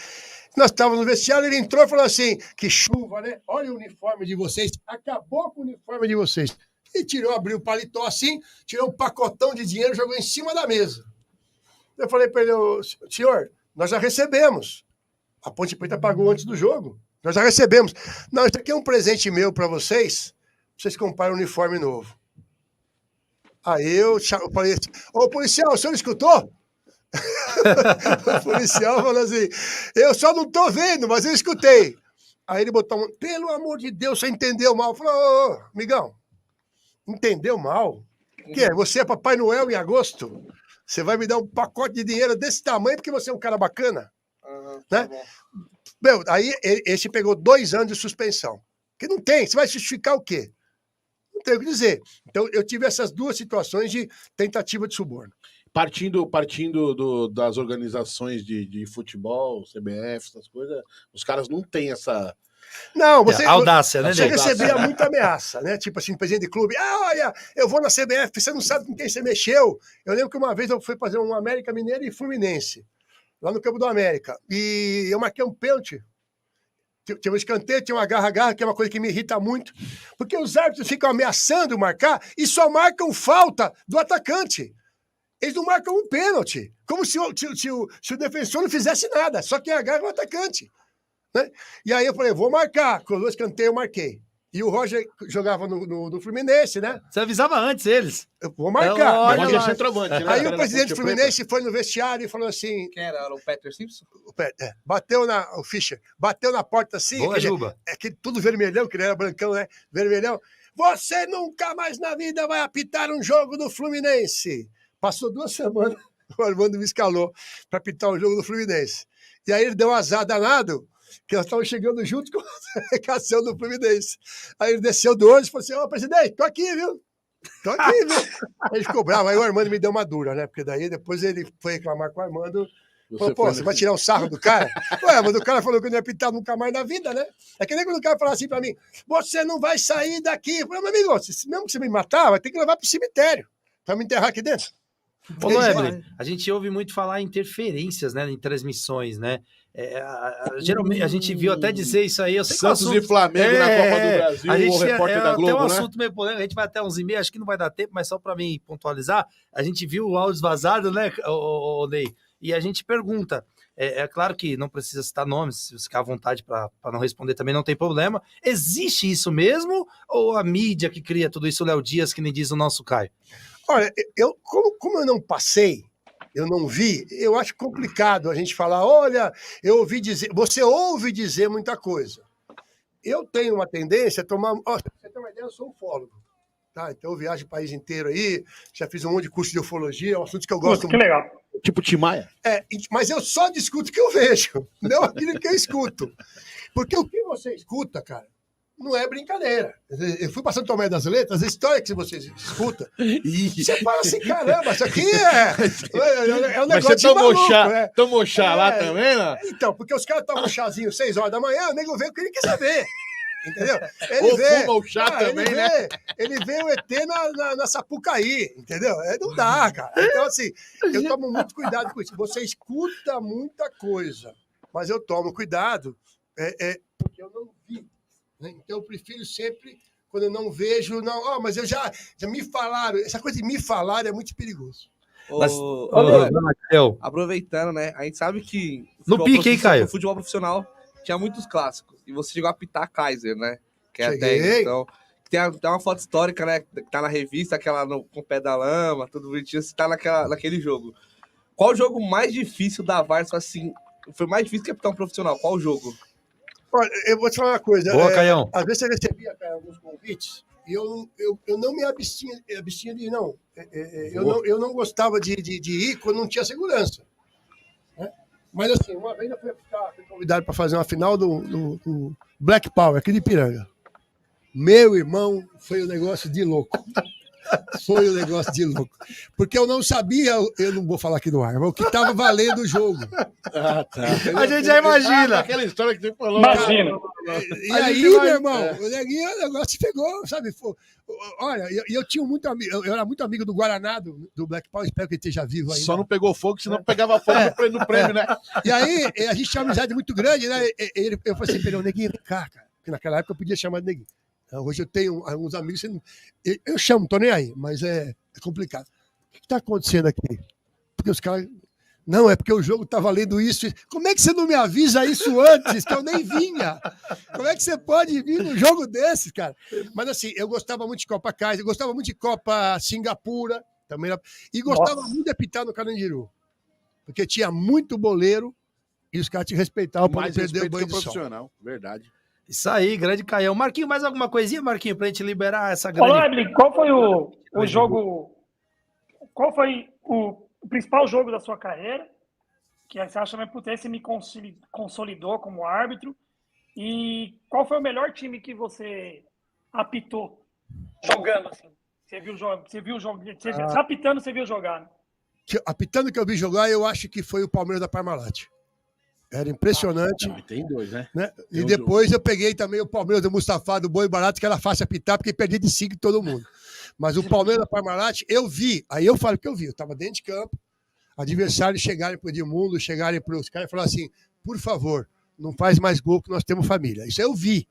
Nós estávamos no vestiário, ele entrou e falou assim, que chuva, né? Olha o uniforme de vocês. Acabou com o uniforme de vocês. E abriu o paletó assim, tirou um pacotão de dinheiro e jogou em cima da mesa. Eu falei para ele, senhor, nós já recebemos. A Ponte Preta pagou antes do jogo. Nós já recebemos. Não, isso aqui é um presente meu para vocês. Vocês comprarem um uniforme novo. Aí eu falei assim, ô policial, o senhor escutou? O policial falou assim, eu só não tô vendo, mas eu escutei. Aí ele botou pelo amor de Deus, você entendeu mal. Eu falei, ô, amigão, entendeu mal? O quê? Você é Papai Noel em agosto? Você vai me dar um pacote de dinheiro desse tamanho porque você é um cara bacana? Né? Meu, aí esse pegou 2 anos de suspensão. Que não tem, você vai justificar o quê? Não tem o que dizer. Então, eu tive essas 2 situações de tentativa de suborno. Partindo das organizações de futebol, CBF, essas coisas, os caras não têm essa... Não, você, audácia, né? Você recebia muita ameaça, né? Tipo assim, presidente de clube, olha, eu vou na CBF, você não sabe com quem você mexeu. Eu lembro que uma vez eu fui fazer um América Mineiro e Fluminense, lá no Campo do América, e eu marquei um pênalti. Tinha um escanteio, tinha uma garra-garra, que é uma coisa que me irrita muito, porque os árbitros ficam ameaçando marcar e só marcam falta do atacante. Eles não marcam um pênalti, como se o defensor não fizesse nada, só quem agarra é o atacante. Né? E aí eu falei, vou marcar. Quando eu escanteio, eu marquei. E o Roger jogava no Fluminense, né? Você avisava antes eles. Eu vou marcar. O Roger é centroavante, né? Aí o presidente do Fluminense foi no vestiário e falou assim... Quem era? O Peter Simpson? O Fischer. Bateu na porta assim... Boa, Juba. Tudo vermelhão, que ele era brancão, né? Vermelhão. Você nunca mais na vida vai apitar um jogo do Fluminense. Passou 2 semanas, o Armando me escalou para apitar um jogo do Fluminense. E aí ele deu um azar danado, que nós estávamos chegando junto com a delegação do Fluminense. Aí ele desceu do ônibus e falou assim, ô, presidente, tô aqui, viu? Tô aqui, viu? Aí ele ficou bravo, aí o Armando me deu uma dura, né? Porque daí depois ele foi reclamar com o Armando, falou, pô, você vai tirar o sarro do cara? Ué, mas o cara falou que eu não ia pintar nunca mais na vida, né? É que nem quando o cara fala assim pra mim, você não vai sair daqui. Eu falei, meu amigo, mesmo que você me matar, vai ter que levar pro cemitério pra me enterrar aqui dentro. Ô, Noebre, a gente ouve muito falar em interferências, né, em transmissões, né? Geralmente a gente viu até dizer isso aí. Eu sei Santos e Flamengo na Copa do Brasil, a gente o repórter da Globo, tem um né? assunto meio polêmico, a gente vai até 11h30, acho que não vai dar tempo, mas só para mim pontualizar, a gente viu o áudio vazado, né, o Ney? E a gente pergunta, é claro que não precisa citar nomes, se você ficar à vontade para não responder também não tem problema. Existe isso mesmo? Ou a mídia que cria tudo isso, o Léo Dias, que nem diz o nosso Caio? Olha, como eu não passei, eu não vi, eu acho complicado a gente falar, olha, eu ouvi dizer, você ouve dizer muita coisa. Eu tenho uma tendência a tomar... Ó, pra você ter uma ideia, eu sou ufólogo. Tá? Então eu viajo o país inteiro aí, já fiz um monte de curso de ufologia, é um assunto que eu gosto muito. Que legal. Tipo Tim Maia. Mas eu só discuto o que eu vejo, não aquilo que eu escuto. Porque o que você escuta, cara, não é brincadeira. Eu fui passando Tomé das Letras, a história que você escuta, você fala assim, caramba, isso aqui é um negócio. Mas você tomou chá né? lá também, né? Então, porque os caras tomam chazinho 6 horas da manhã, o nego vê o que ele quer saber. entendeu? Ou fuma ou chá também, né? Ele vê o ET na Sapucaí, entendeu? Não dá, cara. Então, assim, eu tomo muito cuidado com isso. Você escuta muita coisa, mas eu tomo cuidado porque eu não vi. Né? Então, eu prefiro sempre, quando eu não vejo, mas eu já me falaram. Essa coisa de me falar é muito perigoso. Aproveitando, né? A gente sabe que no pique, hein, Caio? O futebol profissional tinha muitos clássicos. E você chegou a apitar Kaiser, né? Que é Cheguei. então, tem uma foto histórica, né? Que tá na revista, aquela com o pé da lama, tudo bonitinho. Você tá naquele jogo. Qual o jogo mais difícil da VAR? Assim, foi mais difícil que apitar um profissional. Qual o jogo? Olha, eu vou te falar uma coisa. Boa, Caião. Às vezes eu recebia, Caio, alguns convites e eu não me abstinha de ir, não. Eu não gostava de ir quando não tinha segurança. Né? Mas assim, uma vez eu fui convidado para fazer uma final do Black Power, aqui de Ipiranga. Meu irmão, foi um negócio de louco. Foi um negócio de louco. Porque eu não sabia, eu não vou falar aqui no ar, mas o que estava valendo o jogo. Ah, tá. A gente já imagina. Aquela história que você falou. Imagina. E aí, meu irmão, o negócio pegou, sabe? Olha, eu tinha muito amigo, eu era muito amigo do Guaraná, do Black Power, espero que ele esteja vivo ainda. Só não pegou fogo, senão pegava fogo no prêmio, né? E aí, a gente tinha uma amizade muito grande, né? Eu falei assim, perdão, Neguinho, vem cá, cara. Porque naquela época eu podia chamar de Neguinho. Hoje eu tenho alguns amigos, eu chamo, não tô nem aí, mas é complicado. O que está acontecendo aqui? Porque os caras... Não, é porque o jogo tá valendo isso. Como é que você não me avisa isso antes, que eu nem vinha? Como é que você pode vir num jogo desses, cara? Mas assim, eu gostava muito de Copa Kaiser, eu gostava muito de Copa Singapura, também, e gostava muito de apitar no Carandiru. Porque tinha muito boleiro e os caras te respeitavam para não perder o banho de sol. Profissional, verdade. Isso aí, grande Caião. Marquinho, mais alguma coisinha, Marquinho, pra gente liberar essa grande... Olá, Evelyn, qual foi o jogo... Qual foi o principal jogo da sua carreira? Que você acha que esse me consolidou como árbitro? E qual foi o melhor time que você apitou jogando, assim? Você viu o jogo... Apitando, você viu jogar, né? Apitando que eu vi jogar, eu acho que foi o Palmeiras da Parmalat. Era impressionante. Tem dois, né? E depois eu peguei também o Palmeiras do Mustafa, do Boi Barato, que era fácil apitar, porque perdi de 5 todo mundo. Mas o Palmeiras da Parmalat, eu vi. Aí eu falo que eu vi. Eu estava dentro de campo, adversários chegarem para o Edmundo, chegarem para os caras e falar assim, por favor, não faz mais gol que nós temos família. Isso eu vi,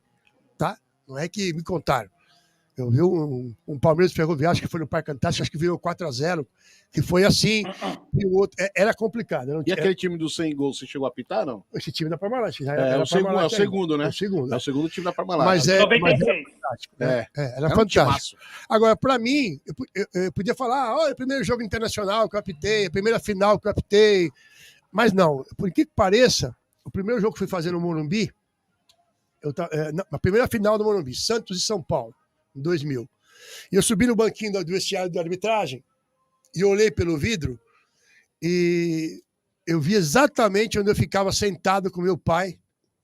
tá? Não é que me contaram. Eu vi um Palmeiras Ferroviário, acho que foi no Parque Antártico, acho que virou 4-0, que foi assim, e o outro, era complicado. E aquele time dos 100 gols, você chegou a apitar, não? Esse time da Parmalat. É o segundo, né? É o segundo. É o segundo time da Parmalat. Mas era fantástico. Né? Era fantástico. Agora, para mim, eu podia falar, olha, o primeiro jogo internacional que eu apitei, a primeira final que eu apitei, mas não, por que pareça, o primeiro jogo que fui fazer no Morumbi, a primeira final do Morumbi, Santos e São Paulo, em 2000. E eu subi no banquinho do vestiário de arbitragem e olhei pelo vidro e eu vi exatamente onde eu ficava sentado com meu pai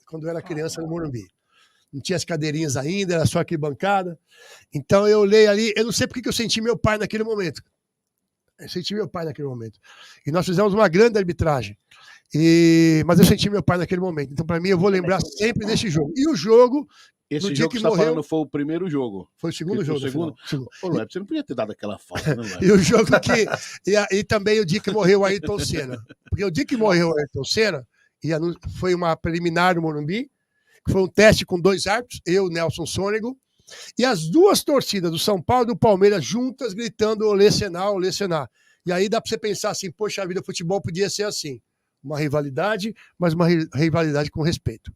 quando eu era criança no Morumbi. Não tinha as cadeirinhas ainda, era só arquibancada. Então eu olhei ali, eu não sei porque que eu senti meu pai naquele momento. Eu senti meu pai naquele momento. E nós fizemos uma grande arbitragem. Mas eu senti meu pai naquele momento. Então, para mim, eu vou lembrar sempre desse jogo. E o jogo... Esse jogo que você está falando foi o primeiro jogo. Foi o segundo jogo. Segundo. Ô, Lueb, você não podia ter dado aquela falta, né, E o jogo que... E também o dia que morreu o Ayrton Senna. Porque o dia que morreu o Ayrton Senna, foi uma preliminar no Morumbi, que foi um teste com 2 árbitros, eu, Nelson Sônego, e as duas torcidas do São Paulo e do Palmeiras juntas gritando Olê Sená, Olê Sená. E aí dá para você pensar assim, poxa vida, o futebol podia ser assim. Uma rivalidade, mas uma rivalidade com respeito.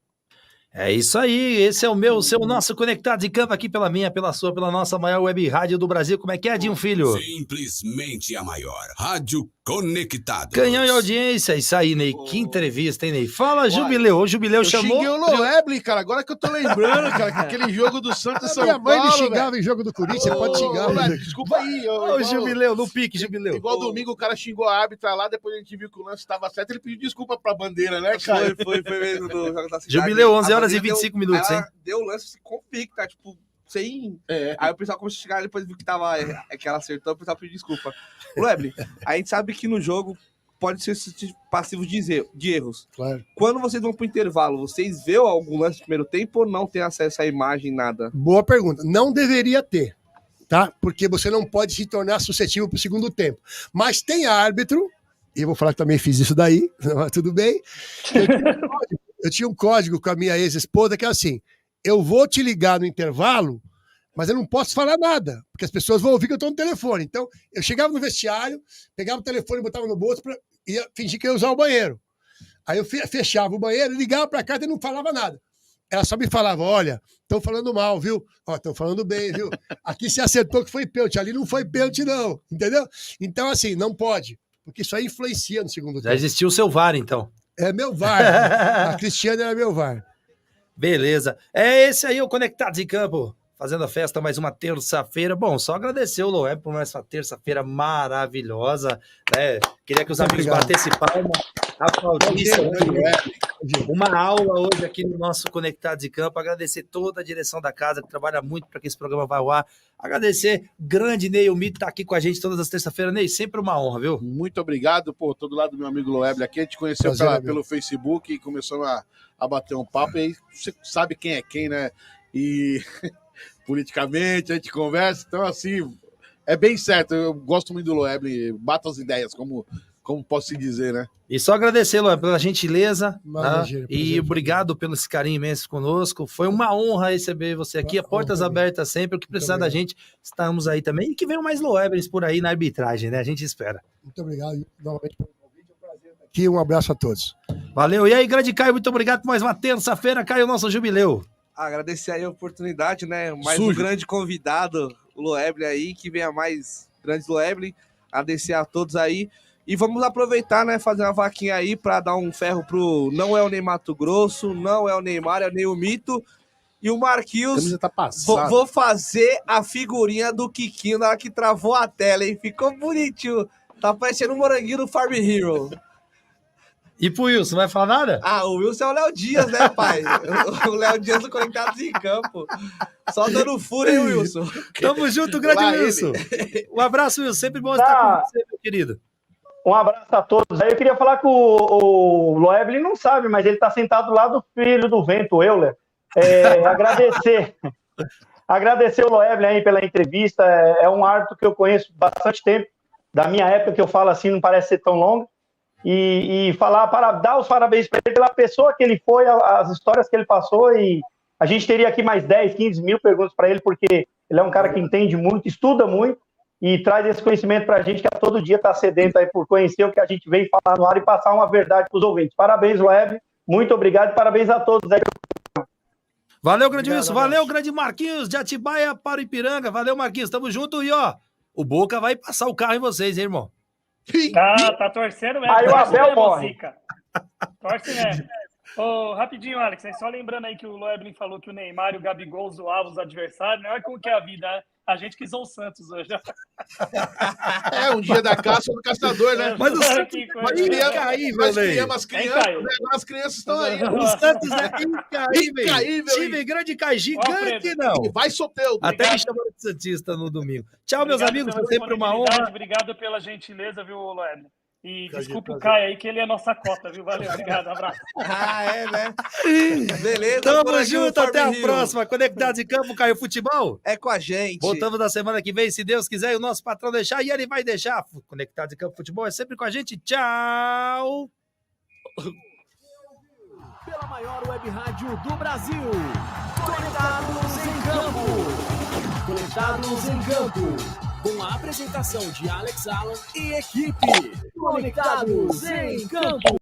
É isso aí, esse é o seu nosso Conectados em Campo aqui pela minha, pela sua, pela nossa maior web rádio do Brasil. Como é que é, Dinho Filho? Simplesmente a maior. Rádio Conectados. Canhão e audiência, isso aí, Ney. Que entrevista, hein, Ney? Fala, Jubileu. O Jubileu chamou... Eu xinguei o Loeblin, cara. Agora que eu tô lembrando, cara, que aquele jogo do Santos e São Paulo... Minha mãe me xingava em jogo do Corinthians, você pode xingar. Desculpa aí. Ô, Jubileu, no pique, Jubileu. Igual domingo o cara xingou a árbitra lá, depois a gente viu que o lance estava certo, ele pediu desculpa pra bandeira, né, cara? Foi mesmo no jogo da cidade. Jubileu, 11 horas e 25 minutos, hein? Deu o lance convicta, tipo... Sem... Aí o pessoal começou a chegar, depois viu que ela acertou, o pessoal pediu desculpa. Lueblin, a gente sabe que no jogo pode ser passivo de erros. Claro. Quando vocês vão pro intervalo, vocês vê algum lance do primeiro tempo ou não tem acesso à imagem, nada? Boa pergunta. Não deveria ter, tá? Porque você não pode se tornar suscetível pro segundo tempo. Mas tem árbitro, e eu vou falar que também fiz isso daí, tudo bem. Eu tinha um código com a minha ex-esposa que é assim, eu vou te ligar no intervalo, mas eu não posso falar nada, porque as pessoas vão ouvir que eu estou no telefone. Então, eu chegava no vestiário, pegava o telefone e botava no bolso e ia fingir que ia usar o banheiro. Aí eu fechava o banheiro, ligava para cá e não falava nada. Ela só me falava, olha, estão falando mal, viu? Ó, estão falando bem, viu? Aqui se acertou que foi pênalti, ali não foi pênalti não, entendeu? Então, assim, não pode, porque isso aí influencia no segundo tempo. Já existiu o seu VAR, então. É meu VAR. A Cristiane era meu VAR. Beleza. É esse aí, o Conectados em Campo. Fazendo a festa mais uma terça-feira. Bom, só agradecer o Loeb por mais uma terça-feira maravilhosa. Né? Queria que os amigos batessem palma, aplaudissem. Uma aula hoje aqui no nosso Conectados em Campo. Agradecer toda a direção da casa que trabalha muito para que esse programa vá ao ar. Agradecer grande Ney, o Mito tá aqui com a gente todas as terças-feiras. Ney, sempre uma honra, viu? Muito obrigado por todo lado do meu amigo Loeb aqui. A gente conheceu pelo Facebook e começou a bater um papo. E aí você sabe quem é quem, né? E politicamente a gente conversa. Então, assim, é bem certo. Eu gosto muito do Loeb, bato as ideias, como posso se dizer, né? E só agradecer, Loeb, pela gentileza. Imagina, E obrigado pelo esse carinho imenso conosco. Foi uma honra receber você aqui. Portas abertas sempre. O que precisar da gente, estamos aí também. E que venham mais Loebers por aí na arbitragem, né? A gente espera. Muito obrigado novamente pelo convite. É um prazer estar aqui. Um abraço a todos. Valeu. E aí, grande Caio, muito obrigado por mais uma terça-feira. Caio, nosso jubileu. Agradecer aí a oportunidade, né? Mais um grande convidado, o Loeb aí, que venha mais grandes Loeb. Agradecer a todos aí. E vamos aproveitar, né? Fazer uma vaquinha aí para dar um ferro pro Não é o Ney Mato Grosso, não é o Neymar, é o Ney o Mito. E o Marquinhos, tá vou fazer a figurinha do Kikinho na hora que travou a tela, hein? Ficou bonitinho. Tá parecendo um moranguinho do Farm Hero. E pro Wilson, vai falar nada? Ah, o Wilson é o Léo Dias, né, pai? O Léo Dias do Conectados em Campo. Só dando furo, hein, Wilson? Tamo junto, grande Wilson. Um abraço, Wilson. Sempre bom estar com você, meu querido. Um abraço a todos. Aí eu queria falar que o Loeb, ele não sabe, mas ele está sentado lá do filho do vento, o Euler. Agradecer o Loeb aí pela entrevista. É um árbitro que eu conheço bastante tempo. Da minha época, que eu falo assim, não parece ser tão longa. E falar, dar os parabéns para ele pela pessoa que ele foi, as histórias que ele passou. E a gente teria aqui mais 10, 15 mil perguntas para ele, porque ele é um cara que entende muito, estuda muito e traz esse conhecimento para a gente, que a todo dia está sedento aí por conhecer o que a gente vem falar no ar e passar uma verdade para os ouvintes. Parabéns, Loeb. Muito obrigado e parabéns a todos aí. Valeu, grande Wilson. Valeu, grande Marquinhos, de Atibaia para o Ipiranga. Valeu, Marquinhos. Tamo junto. E, ó, o Boca vai passar o carro em vocês, hein, irmão? Tá torcendo mesmo. Aí o Abel morre. Torce mesmo. Rapidinho, Alex, só lembrando aí que o Loebling falou que o Neymar e o Gabigol zoavam os adversários, né? Olha como que é a vida, né? A gente quis o Santos hoje. Um dia da caça do caçador, né? Mas o Santos as crianças estão aí. O Santos é incaível. Time grande Caio, gigante não. Vai solteiro. Até me chamaram de Santista no domingo. Tchau, meus amigos, foi sempre uma honra. Obrigado pela gentileza, viu, Loeb? E desculpa o Caio aí, que ele é nossa cota, viu? Valeu, obrigado, abraço. Né? Beleza. Tamo junto, até a próxima. Conectados em Campo, Caio Futebol. É com a gente. Voltamos na semana que vem, se Deus quiser, e o nosso patrão deixar, e ele vai deixar. Conectados em Campo Futebol é sempre com a gente. Tchau. Pela maior web rádio do Brasil. Conectados em Campo. Conectados em Campo. Com a apresentação de Alex Alan e equipe. Conectados em Campo.